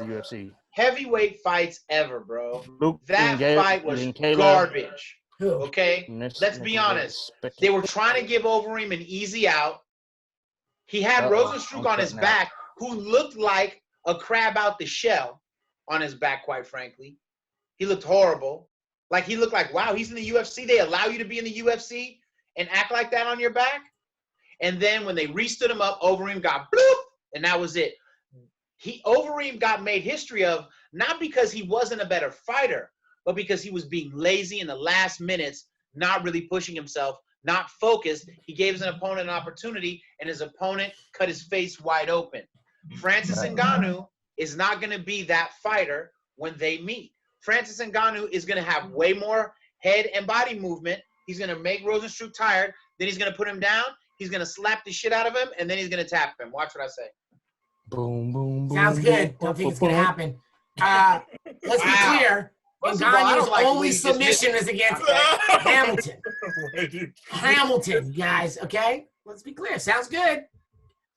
heavyweight fights ever, bro. That fight was garbage. Okay? Let's be honest. They were trying to give Overeem an easy out. He had Rosenstruck on his back, who looked like a crab out the shell on his back, quite frankly. He looked horrible. Like, he looked like, wow, he's in the UFC. They allow you to be in the UFC and act like that on your back? And then when they re-stood him up, Overeem got bloop, and that was it. Overeem got made history of, not because he wasn't a better fighter, but because he was being lazy in the last minutes, not really pushing himself, not focused. He gave his opponent an opportunity, and his opponent cut his face wide open. Francis Ngannou is not going to be that fighter when they meet. Francis Ngannou is going to have way more head and body movement. He's going to make Rosenstruck tired. Then he's going to put him down. He's going to slap the shit out of him, and then he's going to tap him. Watch what I say. Boom, boom, boom. Sounds good. Don't think it's going to happen. Let's be clear. Ngannou's only submission is against Hamilton. Hamilton, guys, okay? Let's be clear. Sounds good.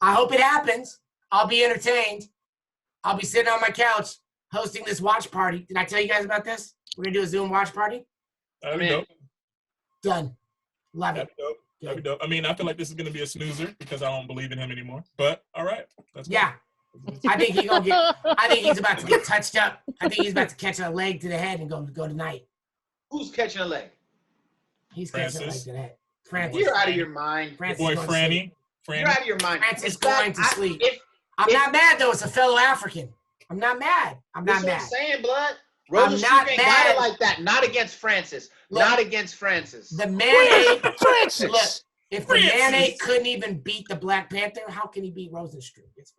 I hope it happens. I'll be entertained. I'll be sitting on my couch hosting this watch party. Did I tell you guys about this? We're going to do a Zoom watch party. That'd be dope. Done. Love it. That'd be dope. I mean, I feel like this is going to be a snoozer because I don't believe in him anymore. But, all right. Yeah. I think he's about to get touched up. I think he's about to catch a leg to the head and go tonight. Who's catching a leg? He's catching a leg to the head. Francis. You're out of your mind. Boy, Franny. You're out of your mind. Francis going to sleep. I'm not mad, though. It's a fellow African. I'm not mad. That's what I'm saying, blood. Rosenstruck ain't got it like that. Not against Francis. Not against Francis. The man Francis. Look, if the man couldn't even beat the Black Panther, how can he beat Rosenstruck? It's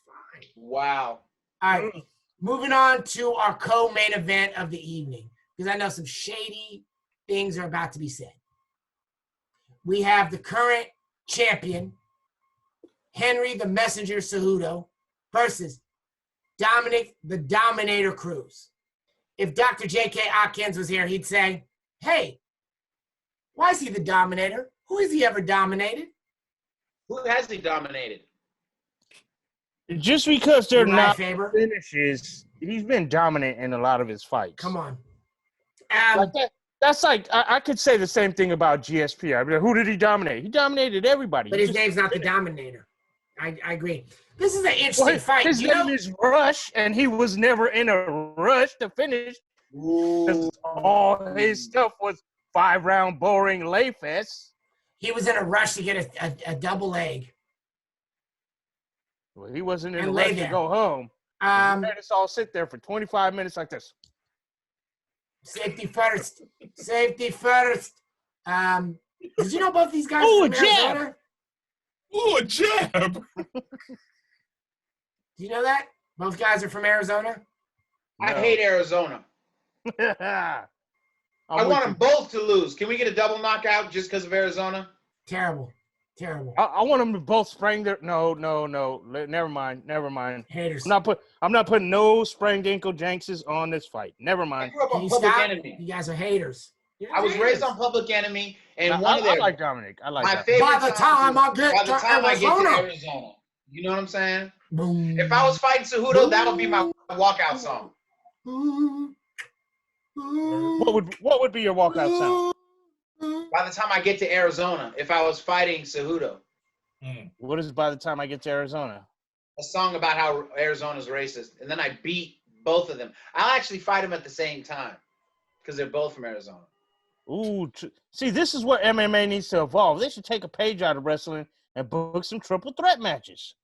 fine. Wow. All right. Moving on to our co-main event of the evening, because I know some shady things are about to be said. We have the current champion, Henry the Messenger Cejudo, versus Dominic the Dominator Cruz. If Dr. J.K. Atkins was here, he'd say, hey, why is he the Dominator? Who has he ever dominated? Who has he dominated? Just because they're not finishes, he's been dominant in a lot of his fights. Come on. Like that, that's like, I could say the same thing about GSP. I mean, who did he dominate? He dominated everybody. But his name's not the Dominator. I agree. This is an interesting fight. His name is Rush, and he was never in a rush to finish. All his stuff was 5-round boring lay fest. He was in a rush to get a double leg. Well, he wasn't in a rush to go home. He made us all sit there for 25 minutes like this. Safety first. Safety first. Did you know both these guys are from Arizona? Ooh, a jab. Do you know that? Both guys are from Arizona? No. I hate Arizona. I want them both to lose. Can we get a double knockout just because of Arizona? Terrible. Terrible. I want them to both sprain their... No. Never mind. Haters. I'm not putting no sprained ankle janxes on this fight. Never mind. I grew up on Public Enemy. You guys are haters. I was raised on Public Enemy, and I like Dominic. I like my that. favorite. By the time I get to Arizona, you know what I'm saying? Boom. If I was fighting Cejudo, that would be my walkout song. What would be your walkout song? By the time I get to Arizona, if I was fighting Cejudo. What is by the time I get to Arizona? A song about how Arizona's racist, and then I beat both of them. I'll actually fight them at the same time because they're both from Arizona. Ooh, see, this is where MMA needs to evolve. They should take a page out of wrestling and book some triple threat matches.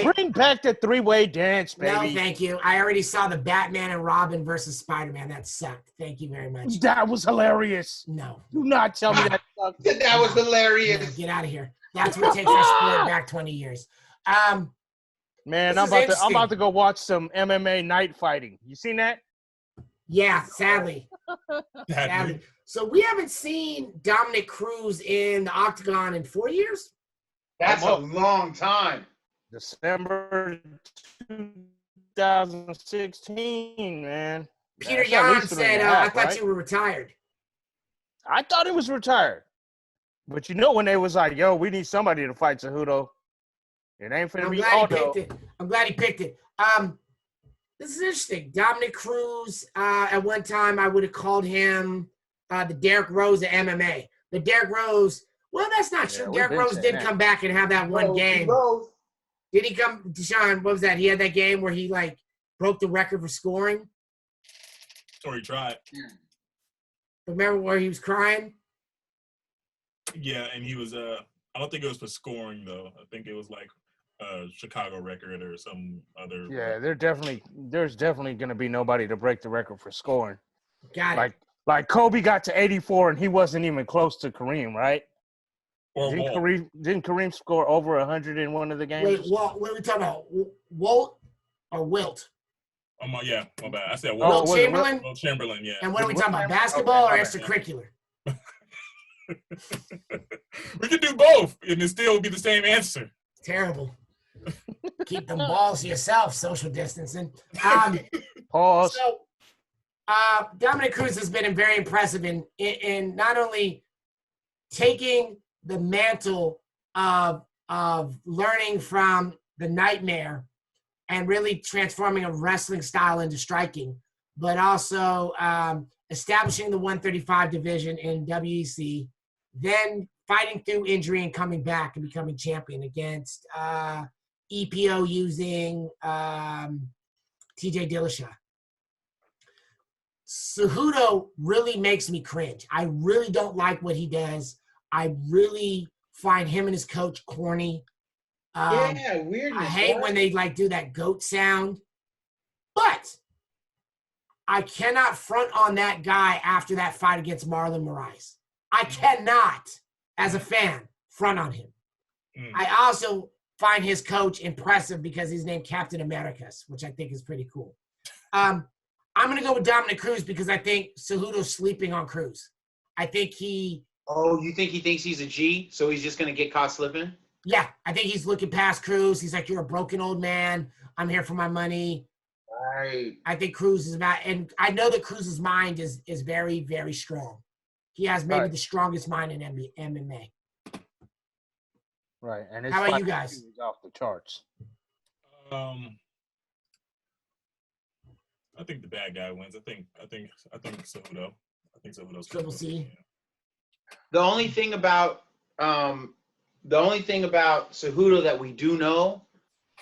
Bring back the three-way dance, baby. No, thank you. I already saw the Batman and Robin versus Spider-Man. That sucked. Thank you very much. That was hilarious. No. Do not tell me that sucked. That was hilarious. No, get out of here. That's what takes our sport back 20 years. Man, I'm about to go watch some MMA night fighting. You seen that? Yeah, sadly. Sadly. So we haven't seen Dominic Cruz in the octagon in 4 years. That's a long time. December 2016, man. Peter That's at Yan least 3.5, said, I thought right? you were retired. I thought he was retired. But you know when they was like, yo, we need somebody to fight Cejudo. It ain't finna I'm be glad he Aldo. picked it. I'm glad he picked it. This is interesting. Dominic Cruz, at one time, I would have called him the Derrick Rose of MMA. The Derrick Rose, well, that's not true. we've Derrick been Rose saying did that. come back and have that one game. Did he come, DeShawn, what was that? He had that game where he, like, broke the record for scoring. Or he tried. Remember where he was crying? Yeah, and he was I don't think it was for scoring though. I think it was like a Chicago record or some other. Yeah, there's definitely gonna be nobody to break the record for scoring. Got it. Like Kobe got to 84 and he wasn't even close to Kareem, right? Or Didn't Kareem score over 100 in one of the games? Wait, what are we talking about? Walt or Wilt? Yeah, my bad. I said Wilt was it Chamberlain? Wilt Chamberlain, yeah. And what are we talking about? Chamberlain? Basketball Okay, or my bad. extracurricular? We could do both, and it still would be the same answer. Terrible. Keep them balls to yourself, social distancing. Pause. So, Dominic Cruz has been very impressive in not only taking the mantle of learning from the Nightmare and really transforming a wrestling style into striking, but also establishing the 135 division in WEC, then fighting through injury and coming back and becoming champion against EPO using TJ Dillashaw. Cejudo really makes me cringe. I really don't like what he does. I really find him and his coach corny. Weird. I hate when they like do that goat sound. But I cannot front on that guy after that fight against Marlon Moraes. I cannot, as a fan, front on him. I also find his coach impressive because he's named Captain Americas, which I think is pretty cool. I'm going to go with Dominic Cruz because I think Cejudo's sleeping on Cruz. I think he... Oh, you think he thinks he's a G, so he's just going to get caught slipping? Yeah, I think he's looking past Cruz. He's like, you're a broken old man. I'm here for my money. Right. I think Cruz is about... And I know that Cruz's mind is very, very strong. He has maybe the strongest mind in MMA. Right. And how about you guys? Is off the charts. I think the bad guy wins. I think Cejudo. I think Cejudo's Triple C. Yeah. The only thing about Cejudo that we do know,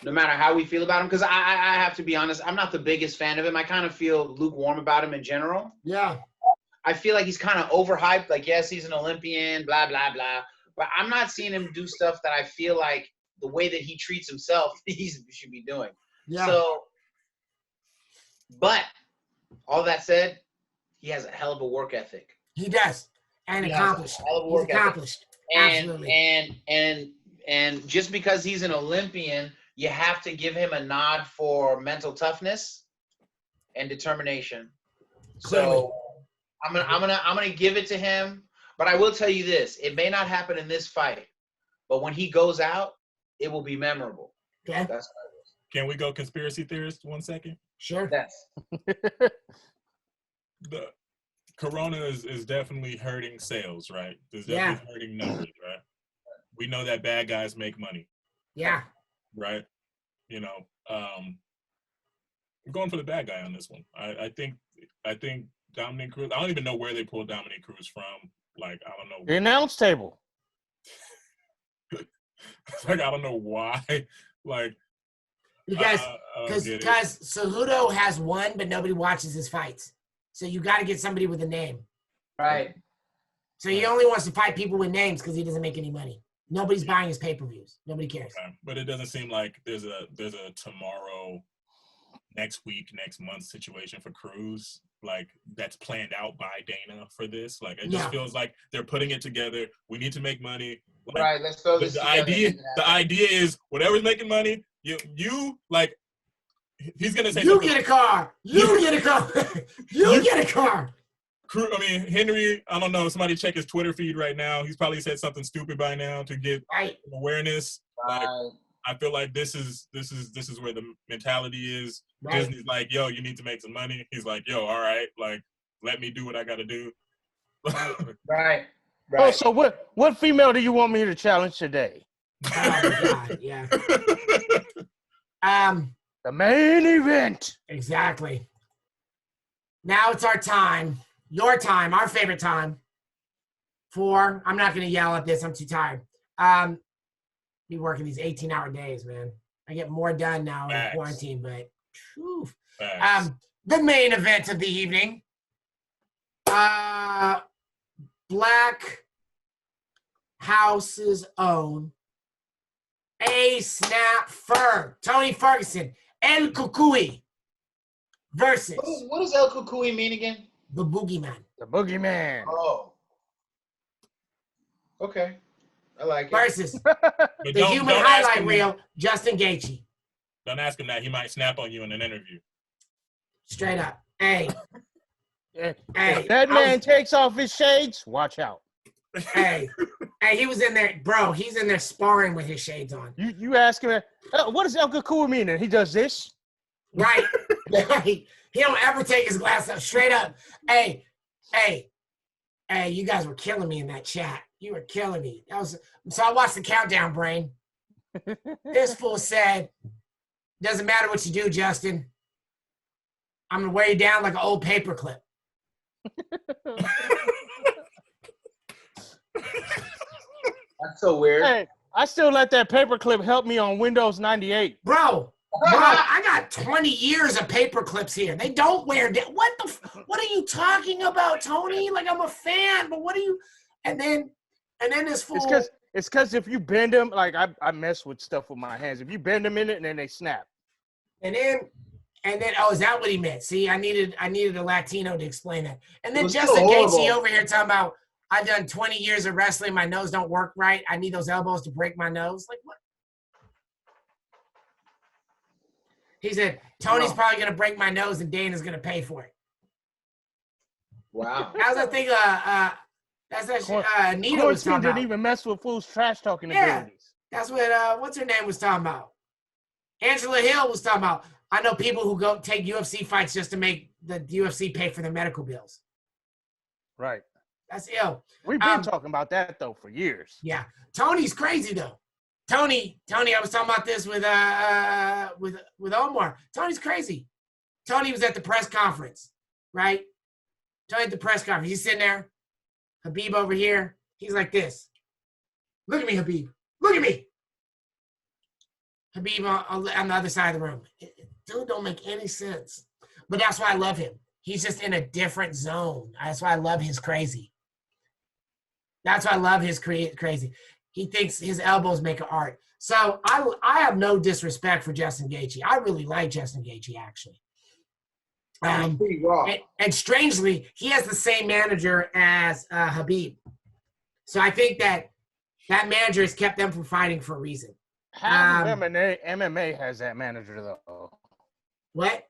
no matter how we feel about him, because I have to be honest, I'm not the biggest fan of him. I kind of feel lukewarm about him in general. Yeah. I feel like he's kind of overhyped. Like, yes, he's an Olympian, blah, blah, blah. But I'm not seeing him do stuff that I feel like the way that he treats himself, he should be doing. Yeah. So, but all that said, he has a hell of a work ethic. He does. And accomplished. He's accomplished. Absolutely. And just because he's an Olympian, you have to give him a nod for mental toughness and determination. Clearly. So I'm gonna give it to him. But I will tell you this: it may not happen in this fight, but when he goes out, it will be memorable. Okay. That's what it is. Can we go conspiracy theorist 1 second? Sure. Yes. The Corona is definitely hurting sales, right? It's definitely hurting numbers, right? We know that bad guys make money. Yeah. Right? You know, I'm going for the bad guy on this one. I think Dominic Cruz, I don't even know where they pulled Dominic Cruz from. Like, I don't know. The announce table. Like, I don't know why. Like, Because Cejudo has won, but nobody watches his fights. So you got to get somebody with a name. Right. So he only wants to fight people with names because he doesn't make any money. Nobody's buying his pay-per-views. Nobody cares. Okay. But it doesn't seem like there's a tomorrow, next week, next month situation for Cruz. Like, that's planned out by Dana for this. Like, it just feels like they're putting it together. We need to make money. Like, right. Let's throw this. The idea is whatever's making money. You like. he's gonna say You something. get a car. You get a car. You get a car. Henry, I don't know. Somebody check his Twitter feed right now. He's probably said something stupid by now to get awareness. Like, I feel like this is where the mentality is. Right. Disney's like, yo, you need to make some money. He's like, yo, all right, like, let me do what I got to do. Right. Oh, so what female do you want me to challenge today? Oh my God, yeah. The main event. Exactly. Now it's our time, your time, our favorite time. I'm not gonna yell at this. I'm too tired. Be working these 18-hour days, man. I get more done now in quarantine, but whew. The main event of the evening. Black House's own A-Snap Ferg, Tony Ferguson, El Kukui versus What does El Kukui mean again? the Boogeyman. The Boogeyman. Oh. Okay. I like it. Versus But the human ask highlight him- reel, Justin Gaethje. Don't ask him that. He might snap on you in an interview. Straight up. Hey. If Hey. that man takes off his shades, watch out. Hey. Hey, he was in there, bro. He's in there sparring with his shades on. You ask him, what does El Kukui mean? And he does this. Right. He don't ever take his glass up. Straight up. Hey, you guys were killing me in that chat. You were killing me. So I watched the countdown, Brain. This fool said, doesn't matter what you do, Justin. I'm going to wear you down like an old paperclip. That's so weird. Hey, I still let that paperclip help me on Windows 98. Bro, I got 20 years of paper clips here. They don't wear down. What are you talking about, Tony? Like, I'm a fan, but what are you? And then this fool. It's because if you bend them, like I mess with stuff with my hands. If you bend them in it, and then they snap. And then, oh, is that what he meant? See, I needed a Latino to explain that. And then Justin Gaethje over here talking about, I've done 20 years of wrestling. My nose don't work right. I need those elbows to break my nose. Like, what? He said, Tony's probably going to break my nose and Dana's going to pay for it. Wow. That was the thing Anita was talking didn't about. even mess with fool's trash talking Yeah. abilities. That's what, what's her name was talking about. Angela Hill was talking about. I know people who go take UFC fights just to make the UFC pay for their medical bills. Right. That's ill. We've been talking about that, though, for years. Yeah. Tony's crazy, though. Tony, I was talking about this with Omar. Tony's crazy. Tony was at the press conference, right? Tony at the press conference. He's sitting there. Habib over here. He's like this. Look at me, Habib. Look at me. Habib on the other side of the room. Dude don't make any sense. But that's why I love him. He's just in a different zone. That's why I love his crazy. That's why I love his crazy. He thinks his elbows make an art. So I have no disrespect for Justin Gaethje. I really like Justin Gaethje, actually. Pretty raw. And strangely, he has the same manager as Habib. So I think that manager has kept them from fighting for a reason. How MMA has that manager, though? What?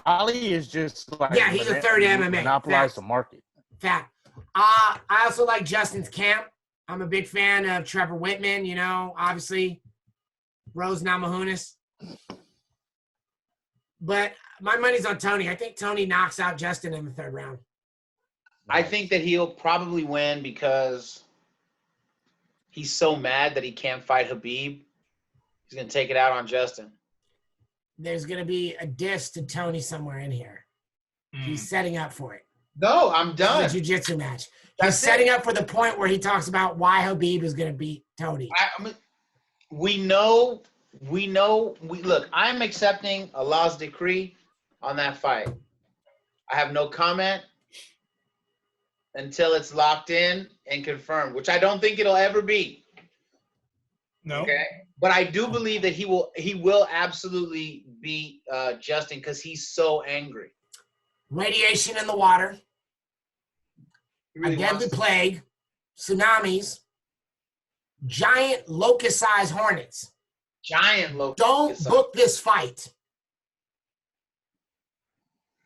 Ali is just like... Yeah, he's a third MMA. Monopolized the market. Fact. I also like Justin's camp. I'm a big fan of Trevor Whitman, obviously. Rose Namajunas. But my money's on Tony. I think Tony knocks out Justin in the third round. I think that he'll probably win because he's so mad that he can't fight Habib. He's going to take it out on Justin. There's going to be a diss to Tony somewhere in here. He's setting up for it. No, I'm done. The jiu-jitsu match. He's setting up for the point where he talks about why Habib is going to beat Tony. Look, I'm accepting Allah's decree on that fight. I have no comment until it's locked in and confirmed, which I don't think it'll ever be. No. Okay. But I do believe that he will absolutely beat Justin because he's so angry. Radiation in the water. Really A deadly plague, tsunamis, giant locust-sized hornets. Giant locust. Don't book this fight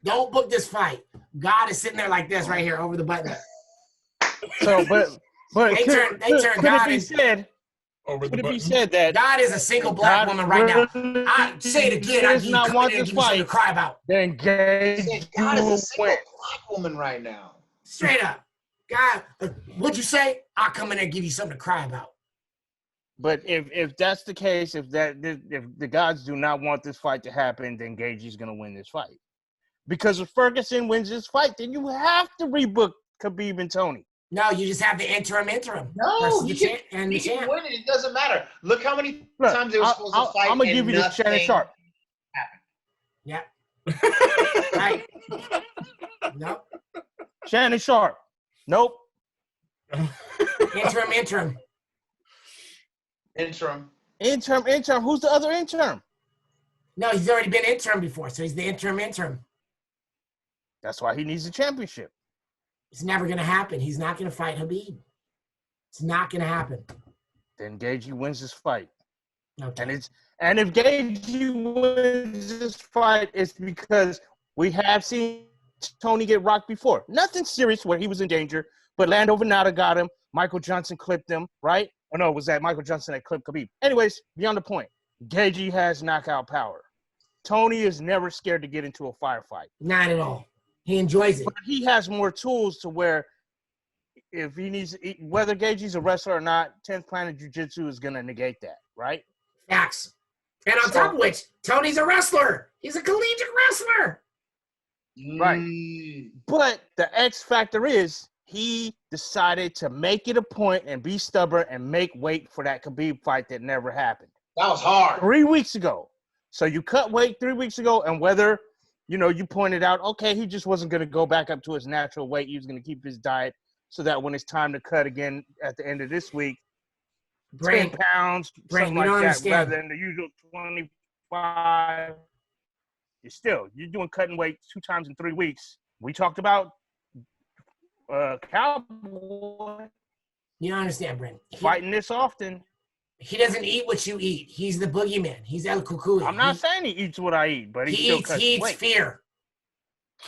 Don't book this fight. God is sitting there like this right here over the button. So, but They turn could God it be into said? Over the Could it be button. said that God is a single black woman right now. I say it again. I does give you not come want in and this give you something to fight? cry about. Then Gage Said God is a will single win. black woman right now. Straight up. God, what'd you say? I'll come in there and give you something to cry about. But if that's the case, if the gods do not want this fight to happen, then Gage's gonna win this fight. Because if Ferguson wins this fight, then you have to rebook Khabib and Tony. No, you just have the interim. No, versus he the can, champ and he the can champ. win it. It doesn't matter. Look how many Look, times they were supposed to fight I'm gonna and give you this Shannon nothing Sharp. Yeah. Right. Nope. Shannon Sharp. Nope. Interim. Interim. Who's the other interim? No, he's already been interim before, so he's the interim. That's why he needs the championship. It's never going to happen. He's not going to fight Khabib. It's not going to happen. Then Gaethje wins this fight. Okay. And if Gaethje wins this fight, it's because we have seen Tony get rocked before. Nothing serious where he was in danger, but Lando Venata got him. Michael Johnson clipped him, right? Oh, no, it was that Michael Johnson that clipped Khabib. Anyways, beyond the point, Gaethje has knockout power. Tony is never scared to get into a firefight. Not at all. He enjoys it. But he has more tools to where if he needs, whether Gaethje's a wrestler or not, 10th Planet Jiu-Jitsu is going to negate that, right? Facts. And on top of which, Tony's a wrestler. He's a collegiate wrestler. Right. But the X factor is he decided to make it a point and be stubborn and make weight for that Khabib fight that never happened. That was hard. 3 weeks ago. So you cut weight 3 weeks ago, and whether, you pointed out, okay, he just wasn't going to go back up to his natural weight. He was going to keep his diet so that when it's time to cut again at the end of this week, 10 pounds, something like that, rather than the usual 25. You're doing cutting weight 2 times in 3 weeks. We talked about Cowboy. You don't understand, Brent. Fighting this often. He doesn't eat what you eat. He's the boogeyman. He's El Cucuy. I'm not saying he eats what I eat, but he eats fear.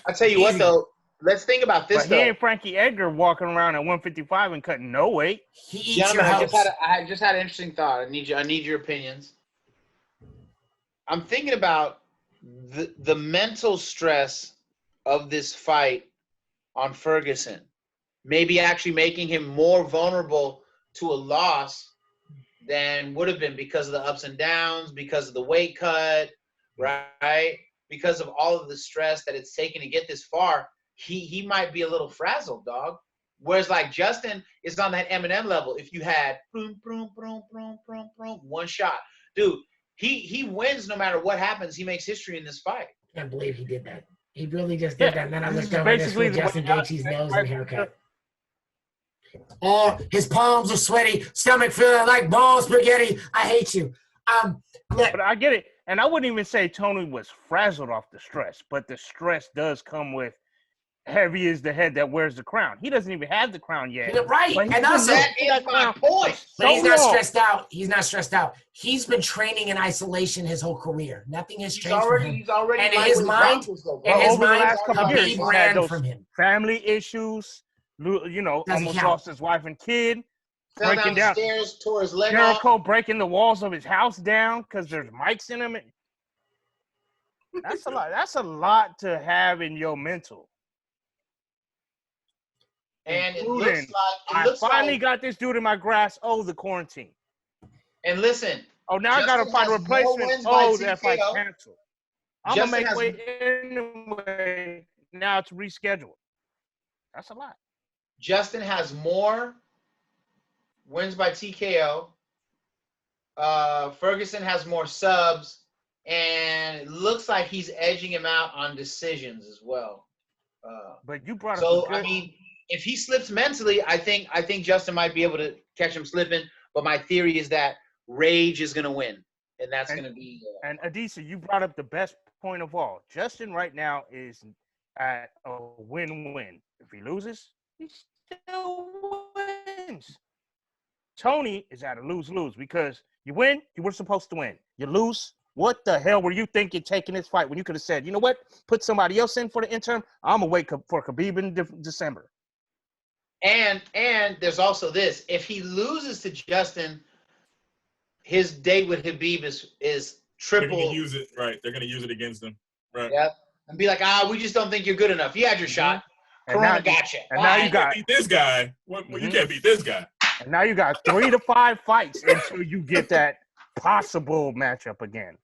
I tell you what, though. Let's think about this, but he ain't Frankie Edgar walking around at 155 and cutting no weight. He eats your house. I just had an interesting thought. I need your opinions. I'm thinking about the mental stress of this fight on Ferguson, maybe actually making him more vulnerable to a loss than would have been because of the ups and downs, because of the weight cut, right? Because of all of the stress that it's taken to get this far. He might be a little frazzled, dog. Whereas like Justin is on that Eminem level. If you had one shot, dude, he wins no matter what happens. He makes history in this fight. I can't believe he did that. He really just did that. And then I looked over this with Justin Gaethje's nose and haircut. Oh, his palms are sweaty, stomach feeling like ball spaghetti. I hate you. But I get it. And I wouldn't even say Tony was frazzled off the stress, but the stress does come with heavy is the head that wears the crown. He doesn't even have the crown yet. Right. And also, that is my point. But he's not stressed out. He's not stressed out. He's been training in isolation his whole career. Nothing has changed for him. He's already and in his mind, Khabib ran from him. Family issues, almost lost his wife and kid. Fell down the stairs, tore his leg Jericho off. breaking the walls of his house down because there's mics in him. That's a lot. That's a lot to have in your mental. And it looks like I finally got this dude in my grasp. Oh, the quarantine. And listen. Oh, now I got to find a replacement. Oh, that fight canceled. I'm gonna make way anyway. Now to reschedule. That's a lot. Justin has more wins by TKO. Ferguson has more subs, and it looks like he's edging him out on decisions as well. But you brought up so I mean, if he slips mentally, I think Justin might be able to catch him slipping. But my theory is that Rage is going to win, and that's going to be. And Adisa, you brought up the best point of all. Justin right now is at a win-win. If he loses, he still wins. Tony is at a lose-lose because you win, you were supposed to win. You lose, What the hell were you thinking taking this fight when you could have said, you know what, put somebody else in for the interim? I'm going to wait for Khabib in December. And there's also this. If he loses to Justin, his date with Khabib is triple. They're going to use it, right. They're going to use it against him. Right. Yep. And be like, we just don't think you're good enough. You had your shot. And Corona now, got you. And now you got beat this guy. Well, you can't beat this guy. And now you got 3 to 5 fights until you get that possible matchup again.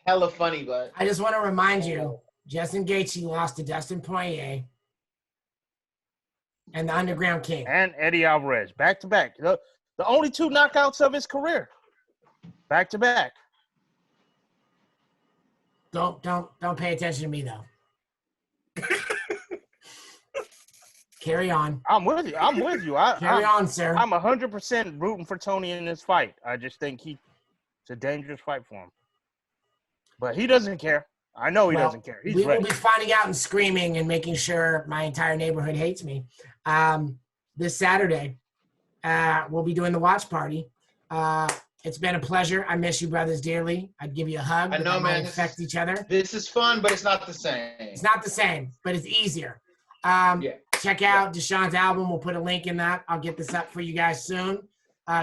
Hella funny, but I just want to remind you, Justin Gaethje lost to Dustin Poirier and the Underground King. And Eddie Alvarez, back to back. The only 2 knockouts of his career. Back to back. Don't pay attention to me though. Carry on. I'm with you. Carry on, sir. I'm 100% rooting for Tony in this fight. I just think it's a dangerous fight for him. But he doesn't care. I know he doesn't care. He's we ready. will be finding out and screaming and making sure my entire neighborhood hates me. This Saturday, we'll be doing the watch party. It's been a pleasure. I miss you brothers dearly. I'd give you a hug. I know, man. Affect each other. This is fun, but it's not the same. It's not the same, but it's easier. Check out DeShawn's album. We'll put a link in that. I'll get this up for you guys soon.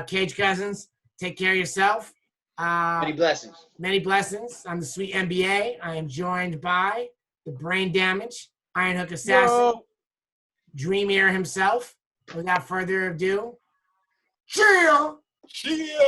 Cage Cousins, take care of yourself. Many blessings. Many blessings. I'm the SweetMBA. I am joined by the Brane Damage, Ironhook Assassin, DreamEar himself. Without further ado, cheer! Cheer!